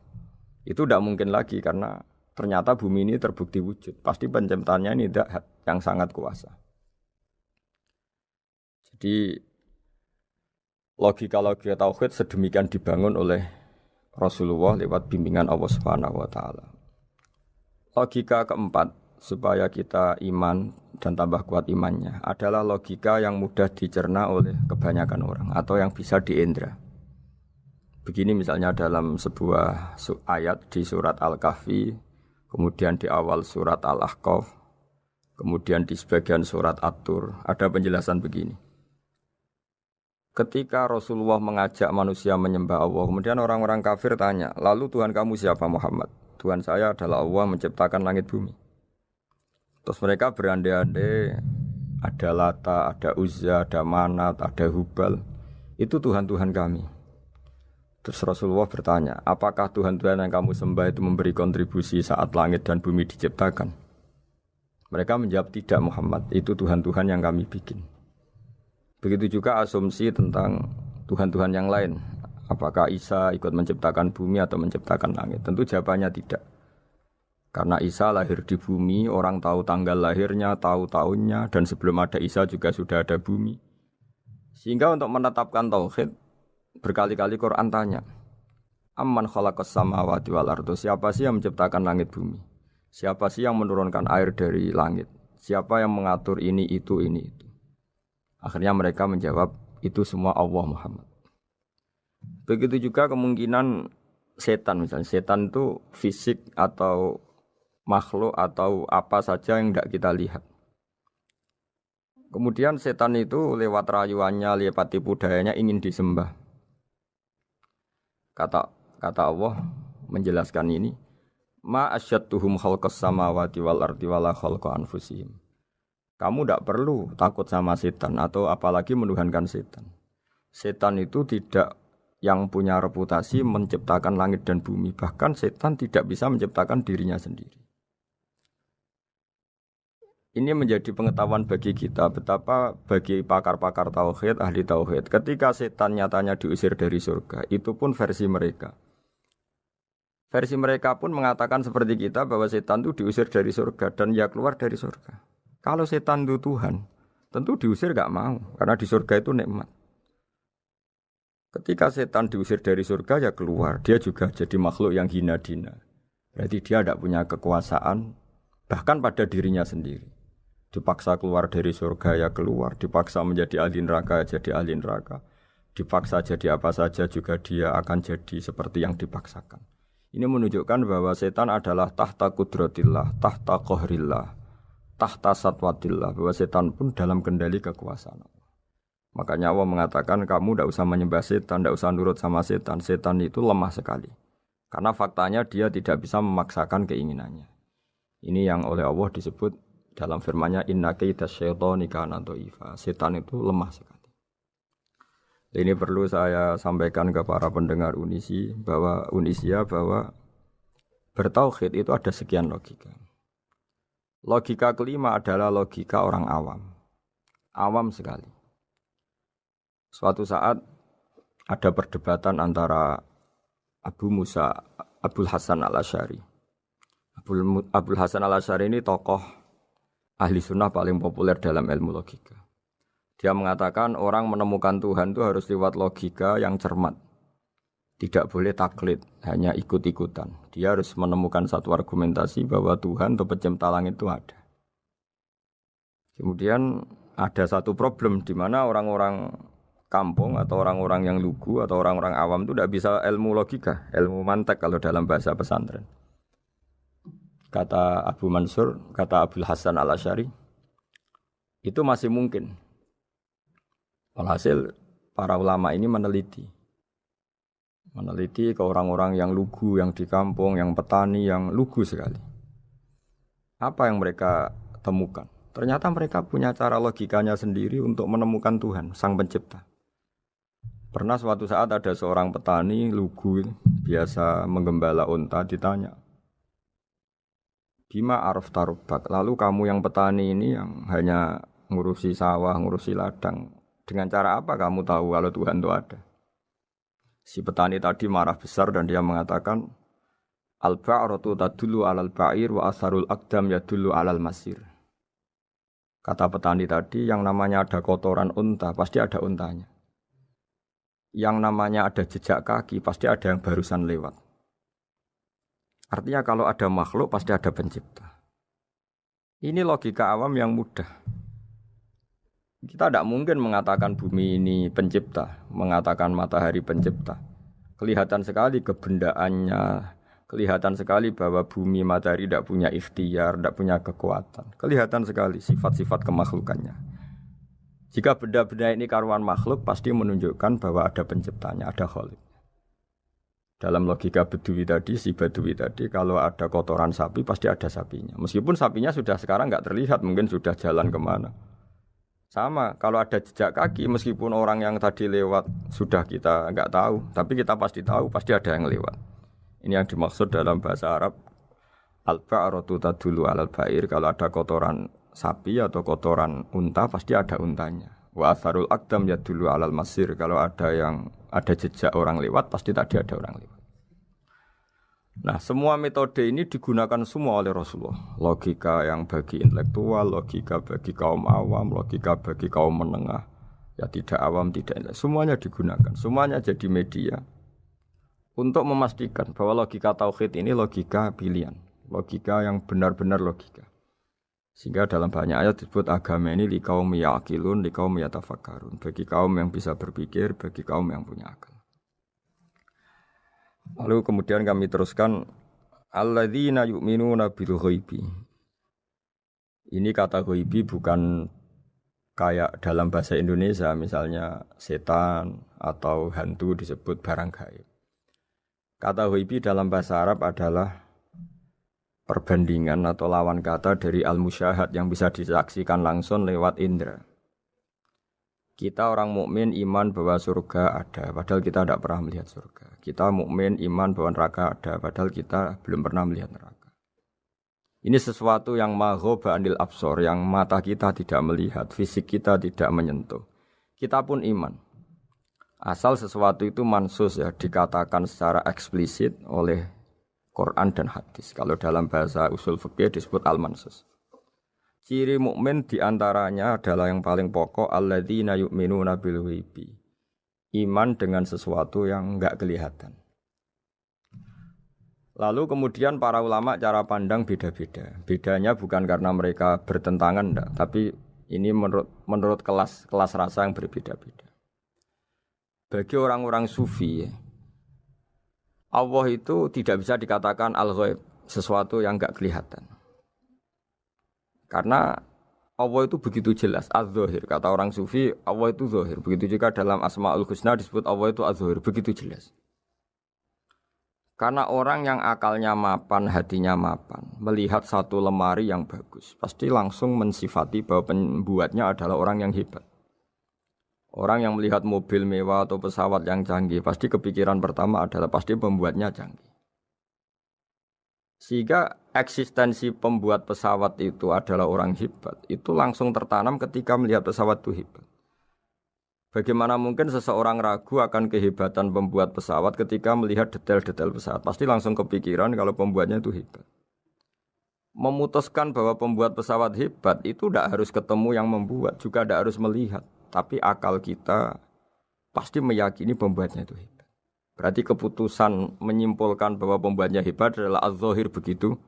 Itu tidak mungkin lagi karena ternyata bumi ini terbukti wujud. Pasti penciptanya ini tidak yang sangat kuasa. Jadi logika-logika tauhid sedemikian dibangun oleh Rasulullah lewat bimbingan Allah Subhanahu wa taala. Logika keempat supaya kita iman dan tambah kuat imannya adalah logika yang mudah dicerna oleh kebanyakan orang atau yang bisa diindra. Begini misalnya dalam sebuah ayat di surat Al-Kahfi, kemudian di awal surat Al-Ahqaf, kemudian di sebagian surat At-Tur, ada penjelasan begini. Ketika Rasulullah mengajak manusia menyembah Allah, kemudian orang-orang kafir tanya, lalu Tuhan kamu siapa Muhammad? Tuhan saya adalah Allah menciptakan langit bumi. Terus mereka berandai-andai, ada Lata, ada Uzza, ada Manat, ada Hubal. Itu Tuhan-Tuhan kami. Terus Rasulullah bertanya, apakah Tuhan-Tuhan yang kamu sembah itu memberi kontribusi saat langit dan bumi diciptakan? Mereka menjawab, tidak Muhammad, itu Tuhan-Tuhan yang kami bikin. Begitu juga asumsi tentang Tuhan-Tuhan yang lain. Apakah Isa ikut menciptakan bumi atau menciptakan langit? Tentu jawabannya tidak. Karena Isa lahir di bumi, orang tahu tanggal lahirnya, tahu tahunnya, dan sebelum ada Isa juga sudah ada bumi. Sehingga untuk menetapkan tauhid, berkali-kali Quran tanya, Amman khalaqas samawati wal ardo, siapa sih yang menciptakan langit bumi? Siapa sih yang menurunkan air dari langit? Siapa yang mengatur ini, itu, ini, itu? Akhirnya mereka menjawab, itu semua Allah Muhammad. Begitu juga kemungkinan setan, misalnya setan itu fisik atau makhluk atau apa saja yang tidak kita lihat. Kemudian setan itu lewat rayuannya, lewat tipu dayanya ingin disembah. Kata Allah menjelaskan ini, ma asyadduhum khalqas samawati wal ardi wala khalqa anfusihim. Kamu tidak perlu takut sama setan atau apalagi menuhankan setan. Setan itu tidak yang punya reputasi menciptakan langit dan bumi. Bahkan setan tidak bisa menciptakan dirinya sendiri. Ini menjadi pengetahuan bagi kita betapa bagi pakar-pakar tauhid, ahli tauhid, ketika setan nyatanya diusir dari surga, itu pun versi mereka. Versi mereka pun mengatakan seperti kita bahwa setan itu diusir dari surga dan ya keluar dari surga. Kalau setan itu Tuhan, tentu diusir gak mau karena di surga itu nikmat. Ketika setan diusir dari surga ya keluar, dia juga jadi makhluk yang hina-dina. Berarti dia tidak punya kekuasaan bahkan pada dirinya sendiri. Dipaksa keluar dari surga ya keluar, dipaksa menjadi ahli neraka jadi ahli neraka, dipaksa jadi apa saja juga dia akan jadi seperti yang dipaksakan. Ini menunjukkan bahwa setan adalah tahta kudratillah, tahta qahrillah, tahta satwatillah, bahwa setan pun dalam kendali kekuasaan Allah. Makanya Allah mengatakan kamu tidak usah menyembah setan, tidak usah nurut sama setan. Setan itu lemah sekali. Karena faktanya dia tidak bisa memaksakan keinginannya. Ini yang oleh Allah disebut dalam firman-Nya inna kaidas syaitani kana dhaifa. Setan itu lemah sekali. Ini perlu saya sampaikan ke para pendengar Unisia bahwa bertauhid itu ada sekian logika. Logika kelima adalah logika orang awam. Awam sekali. Suatu saat ada perdebatan antara Abul Hasan al-Asy'ari. Abul Hasan al-Asy'ari ini tokoh ahli sunnah paling populer dalam ilmu logika. Dia mengatakan orang menemukan Tuhan itu harus lewat logika yang cermat. Tidak boleh taklid, hanya ikut-ikutan. Dia harus menemukan satu argumentasi bahwa Tuhan atau pencipta langit itu ada. Kemudian ada satu problem di mana orang-orang kampung atau orang-orang yang lugu atau orang-orang awam itu tidak bisa ilmu logika, ilmu mantek kalau dalam bahasa pesantren. Kata Abu Mansur, kata Abul Hasan al-Asy'ari, itu masih mungkin. Walhasil para ulama ini meneliti ke orang-orang yang lugu, yang di kampung, yang petani, yang lugu sekali. Apa yang mereka temukan? Ternyata mereka punya cara logikanya sendiri untuk menemukan Tuhan, Sang Pencipta. Pernah suatu saat ada seorang petani lugu biasa menggembala unta ditanya, Bima araf tarubak, lalu kamu yang petani ini yang hanya ngurusi sawah, ngurusi ladang, dengan cara apa kamu tahu kalau Tuhan itu ada? Si petani tadi marah besar dan dia mengatakan, Al-ba'ratu tadullu alal ba'ir wa asharul aqdam yadullu alal masir. Kata petani tadi, yang namanya ada kotoran unta, pasti ada untanya. Yang namanya ada jejak kaki, pasti ada yang barusan lewat. Artinya kalau ada makhluk, pasti ada pencipta. Ini logika awam yang mudah. Kita tidak mungkin mengatakan bumi ini pencipta, mengatakan matahari pencipta. Kelihatan sekali kebendaannya, kelihatan sekali bahwa bumi matahari tidak punya ikhtiar, tidak punya kekuatan. Kelihatan sekali sifat-sifat kemakhlukannya. Jika benda-benda ini karuan makhluk, pasti menunjukkan bahwa ada penciptanya, ada khalik. Dalam logika Bedui tadi, si Bedui tadi, kalau ada kotoran sapi, pasti ada sapinya. Meskipun sapinya sudah sekarang nggak terlihat, mungkin sudah jalan kemana. Sama, kalau ada jejak kaki, meskipun orang yang tadi lewat sudah kita nggak tahu, tapi kita pasti tahu, pasti ada yang lewat. Ini yang dimaksud dalam bahasa Arab, al-ba'ratu tadullu alal ba'ir, kalau ada kotoran sapi atau kotoran unta, pasti ada untanya. Wa atharul aqdam yadullu alal masir. Kalau ada jejak orang lewat, pasti tadi ada orang lewat. Nah, semua metode ini digunakan semua oleh Rasulullah. Logika yang bagi intelektual, logika bagi kaum awam, logika bagi kaum menengah. Ya tidak awam, tidak intelektual. Semuanya digunakan. Semuanya jadi media untuk memastikan bahwa logika tauhid ini logika pilihan. Logika yang benar-benar logika. Sehingga dalam banyak ayat disebut agama ini liqaum yaqilun, liqaum yatafakkarun. Bagi kaum yang bisa berpikir, bagi kaum yang punya akal. Lalu kemudian kami teruskan alladzina yu'minuna bil ghaibi. Ini kata ghaibi bukan kayak dalam bahasa Indonesia misalnya setan atau hantu disebut barang gaib. Kata ghaibi dalam bahasa Arab adalah perbandingan atau lawan kata dari al-musyahad yang bisa disaksikan langsung lewat indera. Kita orang mukmin iman bahwa surga ada, padahal kita tidak pernah melihat surga. Kita mukmin iman bahwa neraka ada, padahal kita belum pernah melihat neraka. Ini sesuatu yang maghoba anil absor, yang mata kita tidak melihat, fisik kita tidak menyentuh. Kita pun iman. Asal sesuatu itu mansus ya, dikatakan secara eksplisit oleh Quran dan hadis. Kalau dalam bahasa usul fikih disebut al-mansus. Ciri mukmin diantaranya adalah yang paling pokok alladzina yu'minuna bil ghaibi. Iman dengan sesuatu yang enggak kelihatan. Lalu kemudian para ulama cara pandang beda-beda. Bedanya bukan karena mereka bertentangan enggak, tapi ini menurut kelas rasa yang berbeda-beda. Bagi orang-orang sufi, Allah itu tidak bisa dikatakan al-ghaib, sesuatu yang enggak kelihatan. Karena Allah itu begitu jelas, az-zahir. Kata orang sufi, Allah itu zahir. Begitu juga dalam Asmaul Husna disebut Allah itu az-zahir. Begitu jelas. Karena orang yang akalnya mapan, hatinya mapan, melihat satu lemari yang bagus, pasti langsung mensifati bahwa pembuatnya adalah orang yang hebat. Orang yang melihat mobil mewah atau pesawat yang canggih, pasti kepikiran pertama adalah pasti pembuatnya canggih. Sehingga eksistensi pembuat pesawat itu adalah orang hebat, itu langsung tertanam ketika melihat pesawat itu hebat. Bagaimana mungkin seseorang ragu akan kehebatan pembuat pesawat ketika melihat detail-detail pesawat? Pasti langsung kepikiran kalau pembuatnya itu hebat. Memutuskan bahwa pembuat pesawat hebat itu tidak harus ketemu yang membuat, juga tidak harus melihat. Tapi akal kita pasti meyakini pembuatnya itu hebat. Berarti keputusan menyimpulkan bahwa pembuatnya hebat adalah az-zahir begitu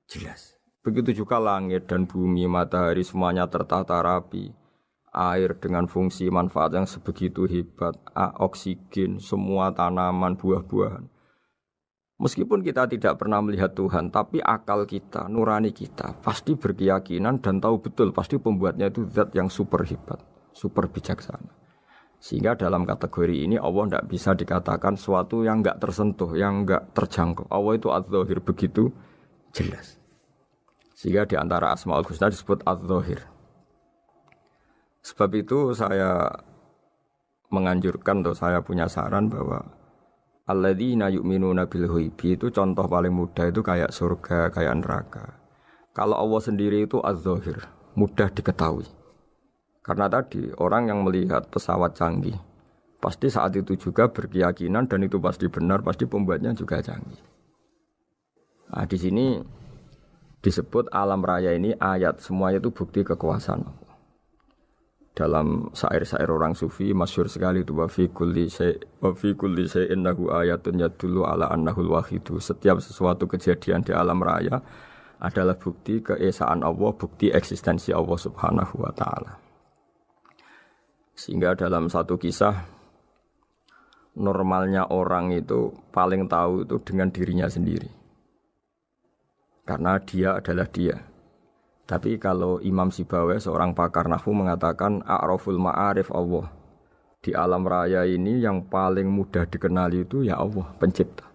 jelas. Begitu juga langit dan bumi, matahari semuanya tertata rapi. Air dengan fungsi manfaat yang sebegitu hebat, oksigen, semua tanaman, buah-buahan. Meskipun kita tidak pernah melihat Tuhan, tapi akal kita, nurani kita pasti berkeyakinan dan tahu betul pasti pembuatnya itu zat yang super hebat, super bijaksana. Sehingga dalam kategori ini Allah tidak bisa dikatakan sesuatu yang enggak tersentuh, yang enggak terjangkau. Allah itu az-zahir begitu jelas. Sehingga di antara Asmaul Husna disebut az-zahir. Sebab itu saya menganjurkan atau saya punya saran bahwa alladzina yu'minuna bil ghaibi itu contoh paling mudah itu kayak surga, kayak neraka. Kalau Allah sendiri itu az-zahir, mudah diketahui. Karena tadi orang yang melihat pesawat canggih pasti saat itu juga berkeyakinan dan itu pasti benar, pasti pembuatnya juga canggih. Nah, di sini disebut alam raya ini ayat, semuanya itu bukti kekuasaan Allah. Dalam syair-syair orang sufi masyhur sekali itu wa fi kulli syai'in lahu ayatun yadullu ala annahul wahidu. Setiap sesuatu kejadian di alam raya adalah bukti keesaan Allah, bukti eksistensi Allah Subhanahu wa taala. Sehingga dalam satu kisah normalnya orang itu paling tahu itu dengan dirinya sendiri. Karena dia adalah dia. Tapi kalau Imam Sibawayh seorang pakar nahwu mengatakan a'raful ma'arif Allah. Di alam raya ini yang paling mudah dikenali itu ya Allah, pencipta.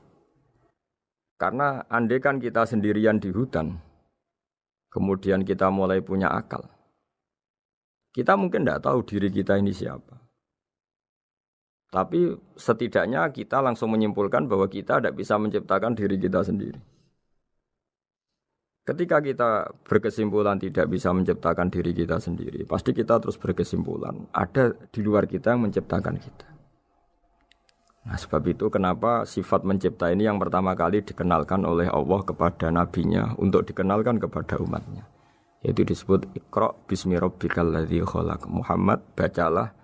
Karena andai kan kita sendirian di hutan, kemudian kita mulai punya akal. Kita mungkin tidak tahu diri kita ini siapa. Tapi setidaknya kita langsung menyimpulkan bahwa kita tidak bisa menciptakan diri kita sendiri. Ketika kita berkesimpulan tidak bisa menciptakan diri kita sendiri, pasti kita terus berkesimpulan ada di luar kita yang menciptakan kita. Nah, sebab itu kenapa sifat mencipta ini yang pertama kali dikenalkan oleh Allah kepada nabinya untuk dikenalkan kepada umatnya. Yaitu disebut Iqra bismi rabbikal ladzi khalaq. Muhammad, bacalah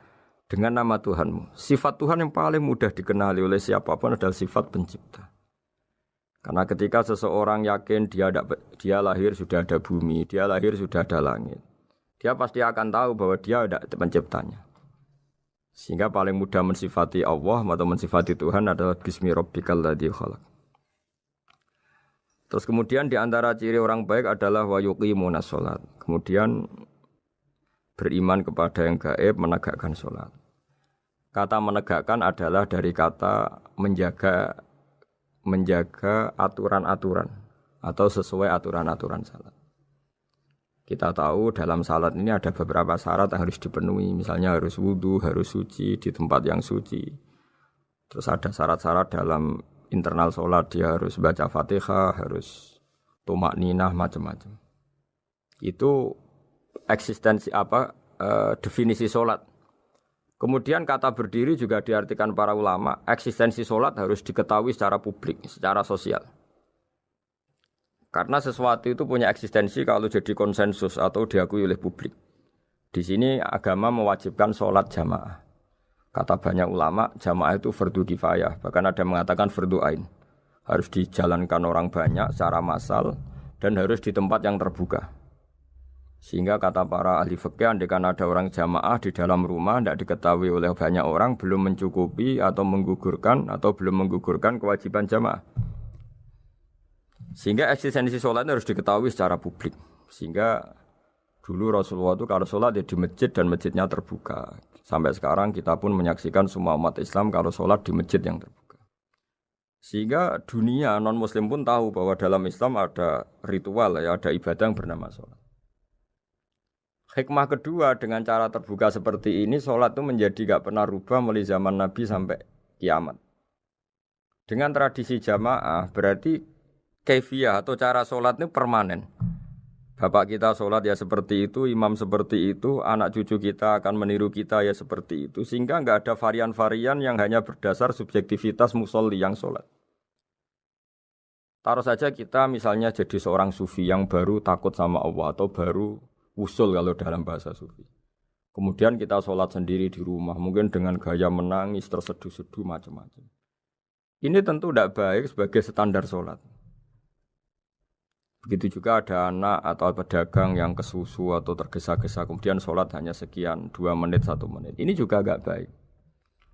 dengan nama Tuhanmu. Sifat Tuhan yang paling mudah dikenali oleh siapapun adalah sifat pencipta. Karena ketika seseorang yakin dia lahir sudah ada bumi, dia lahir sudah ada langit, dia pasti akan tahu bahwa dia ada penciptanya. Sehingga paling mudah mensifati Allah atau mensifati Tuhan adalah bismi rabbikal ladzi khalaq. Terus kemudian di antara ciri orang baik adalah wa yuqimunas shalat. Kemudian beriman kepada yang gaib, menegakkan salat. Kata menegakkan adalah dari kata menjaga aturan-aturan atau sesuai aturan-aturan salat. Kita tahu dalam salat ini ada beberapa syarat yang harus dipenuhi. Misalnya harus wudu, harus suci di tempat yang suci. Terus ada syarat-syarat dalam internal salat, dia harus baca Fatihah, harus tumakninah, macam-macam. Itu eksistensi definisi salat. Kemudian kata berdiri juga diartikan para ulama, eksistensi sholat harus diketahui secara publik, secara sosial. Karena sesuatu itu punya eksistensi kalau jadi konsensus atau diakui oleh publik. Di sini agama mewajibkan sholat jamaah. Kata banyak ulama, jamaah itu fardu kifayah, bahkan ada yang mengatakan fardu ain. Harus dijalankan orang banyak secara massal dan harus di tempat yang terbuka. Sehingga kata para ahli fikih, andaikan ada orang jamaah di dalam rumah tidak diketahui oleh banyak orang, belum mencukupi atau belum menggugurkan kewajiban jamaah. Sehingga eksistensi sholat harus diketahui secara publik. Sehingga dulu Rasulullah itu kalau sholat di masjid dan masjidnya terbuka. Sampai sekarang kita pun menyaksikan semua umat Islam kalau sholat di masjid yang terbuka. Sehingga dunia non-muslim pun tahu bahwa dalam Islam ada ritual, ada ibadah yang bernama sholat. Hikmah kedua dengan cara terbuka seperti ini, sholat itu menjadi gak pernah rubah mulai zaman Nabi sampai kiamat. Dengan tradisi jamaah berarti kaifiyah atau cara sholat itu permanen. Bapak kita sholat ya seperti itu, imam seperti itu, anak cucu kita akan meniru kita ya seperti itu. Sehingga gak ada varian-varian yang hanya berdasar subjektivitas musolli yang sholat. Taruh saja kita misalnya jadi seorang sufi yang baru takut sama Allah atau baru usul kalau dalam bahasa sufi. Kemudian kita sholat sendiri di rumah, mungkin dengan gaya menangis, terseduh-seduh, macam-macam. Ini tentu tidak baik sebagai standar sholat. Begitu juga ada anak atau pedagang yang kesusu atau tergesa-gesa, kemudian sholat hanya sekian, 2 menit, 1 menit. Ini juga tidak baik.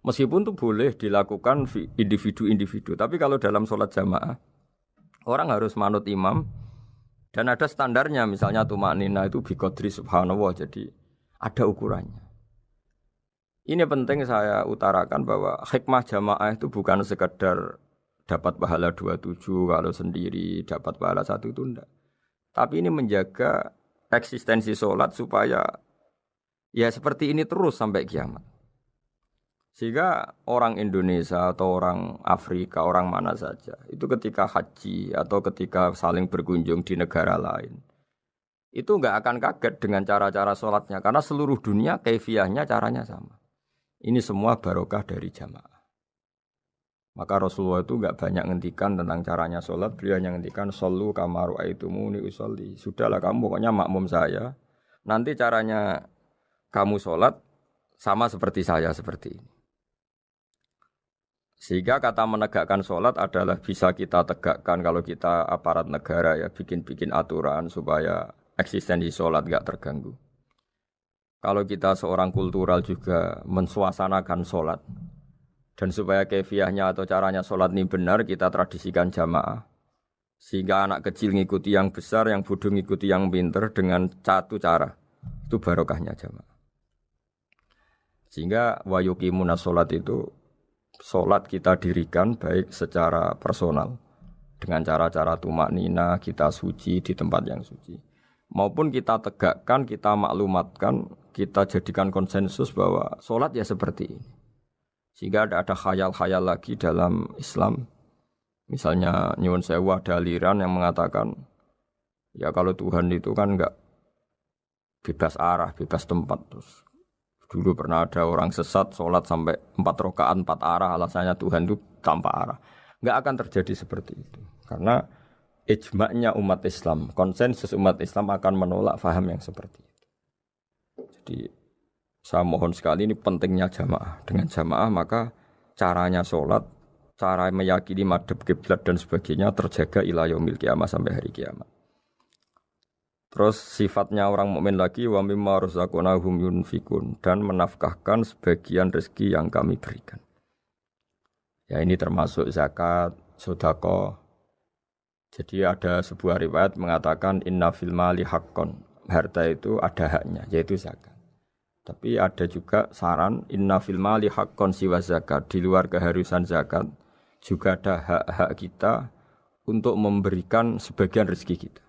Meskipun itu boleh dilakukan individu-individu, tapi kalau dalam sholat jamaah, orang harus manut imam, dan ada standarnya, misalnya tumakninah itu biqadri subhanallah, jadi ada ukurannya. Ini penting saya utarakan bahwa hikmah jamaah itu bukan sekedar dapat pahala 27 kalau sendiri, dapat pahala 1 itu enggak. Tapi ini menjaga eksistensi sholat supaya ya seperti ini terus sampai kiamat. Sehingga orang Indonesia atau orang Afrika, orang mana saja, itu ketika haji atau ketika saling berkunjung di negara lain, itu enggak akan kaget dengan cara-cara sholatnya, karena seluruh dunia kaifiyahnya caranya sama. Ini semua barokah dari jamaah. Maka Rasulullah itu enggak banyak ngendikan tentang caranya sholat, beliau hanya ngendikan shollu kama ra'aitumuni usolli. Sudahlah kamu pokoknya makmum saya, nanti caranya kamu sholat sama seperti saya seperti ini. Sehingga kata menegakkan sholat adalah bisa kita tegakkan kalau kita aparat negara ya bikin-bikin aturan supaya eksistensi sholat gak terganggu. Kalau kita seorang kultural juga mensuasanakan sholat dan supaya kefiahnya atau caranya sholat ini benar kita tradisikan jamaah. Sehingga anak kecil ngikuti yang besar, yang bodoh ngikuti yang pinter dengan satu cara. Itu barokahnya jamaah. Sehingga wa yuqimunas sholat itu sholat kita dirikan baik secara personal dengan cara-cara tumakninah, kita suci di tempat yang suci, maupun kita tegakkan, kita maklumatkan, kita jadikan konsensus bahwa sholat ya seperti ini. Sehingga ada khayal-khayal lagi dalam Islam. Misalnya nyuwun sewu ada aliran yang mengatakan Ya kalau Tuhan itu kan enggak bebas arah, bebas tempat. Terus dulu pernah ada orang sesat sholat sampai 4 rakaat 4 arah, alasannya Tuhan itu tanpa arah. Enggak akan terjadi seperti itu. Karena ijma'nya umat Islam, konsensus umat Islam akan menolak faham yang seperti itu. Jadi saya mohon sekali, ini pentingnya jamaah. Dengan jamaah maka caranya sholat, cara meyakini madhab kiblat dan sebagainya terjaga ila yaumil qiyamah sampai hari kiamat. Terus sifatnya orang mukmin lagi wa mimma razaqnahum yunfikun, dan menafkahkan sebagian rezeki yang kami berikan. Ya ini termasuk zakat, sedekah. Jadi ada sebuah riwayat mengatakan inna fil mali haqqon. Harta itu ada haknya, yaitu zakat. Tapi ada juga saran inna fil mali haqqon siwa zakat, di luar keharusan zakat juga ada hak-hak kita untuk memberikan sebagian rezeki kita.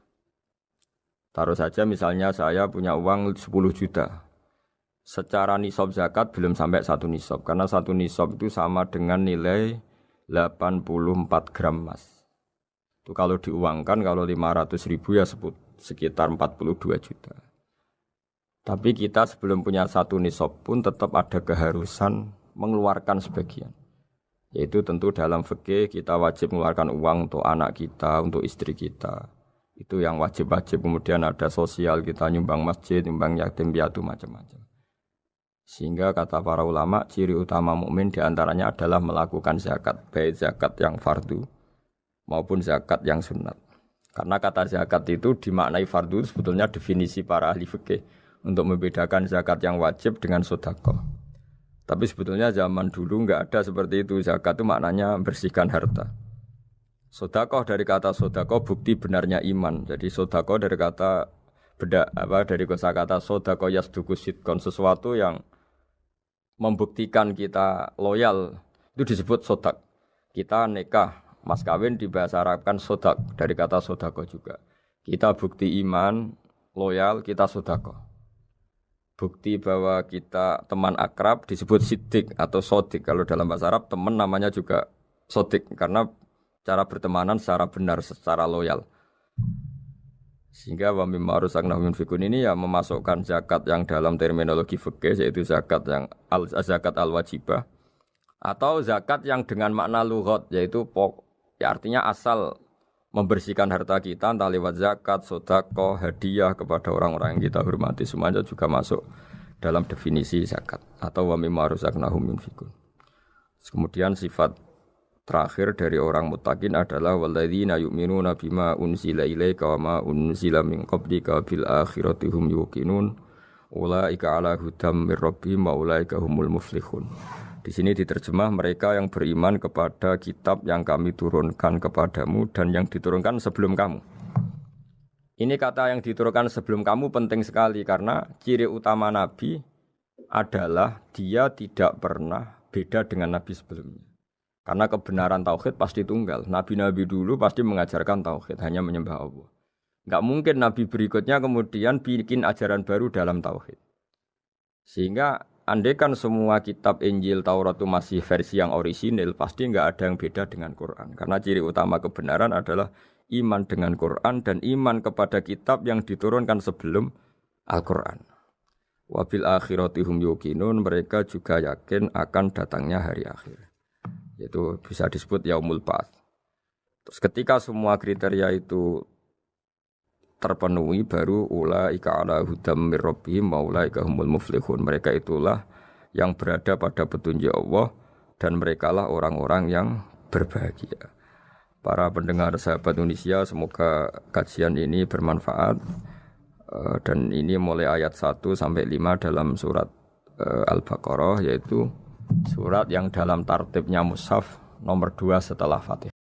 Taruh saja misalnya saya punya uang 10 juta. Secara nisab zakat belum sampai 1 nisab. Karena 1 nisab itu sama dengan nilai 84 gram emas. Itu kalau diuangkan, kalau 500 ribu ya sekitar 42 juta. Tapi kita sebelum punya 1 nisab pun tetap ada keharusan mengeluarkan sebagian. Yaitu tentu dalam fikih kita wajib mengeluarkan uang untuk anak kita, untuk istri kita. Itu yang wajib-wajib. Kemudian ada sosial, kita nyumbang masjid, nyumbang yatim piatu macam-macam. Sehingga kata para ulama, ciri utama mukmin diantaranya adalah melakukan zakat, baik zakat yang fardu maupun zakat yang sunat. Karena kata zakat itu dimaknai fardu sebetulnya definisi para ahli fikih untuk membedakan zakat yang wajib dengan sedekah. Tapi sebetulnya zaman dulu enggak ada seperti itu. Zakat itu maknanya bersihkan harta. Sedekah dari kata sedekah bukti benarnya iman. Jadi sedekah dari kata dari kosakata sedekah yasduqu sidqon, sesuatu yang membuktikan kita loyal itu disebut sedekah. Kita nikah, mas kawin di bahasa Arab kan sedekah dari kata sedekah juga. Kita bukti iman, loyal, kita sedekah. Bukti bahwa kita teman akrab disebut siddiq atau sodik. Kalau dalam bahasa Arab teman namanya juga sodik karena cara bertemanan secara benar, secara loyal. Sehingga wa mimma razaqnahum yunfikun ini ya memasukkan zakat yang dalam terminologi fikih yaitu zakat yang zakat al-wajibah atau zakat yang dengan makna lughat yaitu ya artinya asal membersihkan harta kita entah lewat zakat, sedekah, hadiah kepada orang-orang yang kita hormati semuanya juga masuk dalam definisi zakat atau wa mimma razaqnahum yunfikun. Kemudian sifat terakhir dari orang muttaqin adalah walladzina yu'minuna bima unzila ilaika wa ma unzila min qablika bil akhirati hum yuqinun ulaika ala hudam mir rabbihim wa ulaika humul muflihun. Di sini diterjemah mereka yang beriman kepada kitab yang kami turunkan kepadamu dan yang diturunkan sebelum kamu. Ini kata yang diturunkan sebelum kamu penting sekali karena ciri utama Nabi adalah dia tidak pernah beda dengan Nabi sebelumnya. Karena kebenaran tauhid pasti tunggal. Nabi-nabi dulu pasti mengajarkan tauhid, hanya menyembah Allah. Enggak mungkin nabi berikutnya kemudian bikin ajaran baru dalam tauhid. Sehingga andaikan semua kitab Injil, Taurat itu masih versi yang orisinil, pasti enggak ada yang beda dengan Quran. Karena ciri utama kebenaran adalah iman dengan Quran dan iman kepada kitab yang diturunkan sebelum Al-Quran. Wabil akhirati hum yuqinun, mereka juga yakin akan datangnya hari akhir. Itu bisa disebut yaumul ba'ats. Terus ketika semua kriteria itu terpenuhi baru ulaika ala hudam mir rabbihim wa ulaika humul muflihun. Mereka itulah yang berada pada petunjuk Allah dan merekalah orang-orang yang berbahagia. Para pendengar sahabat Indonesia, semoga kajian ini bermanfaat. Dan ini mulai ayat 1 sampai 5 dalam surat Al-Baqarah, yaitu surat yang dalam tartibnya mushaf nomor 2 setelah Fatihah.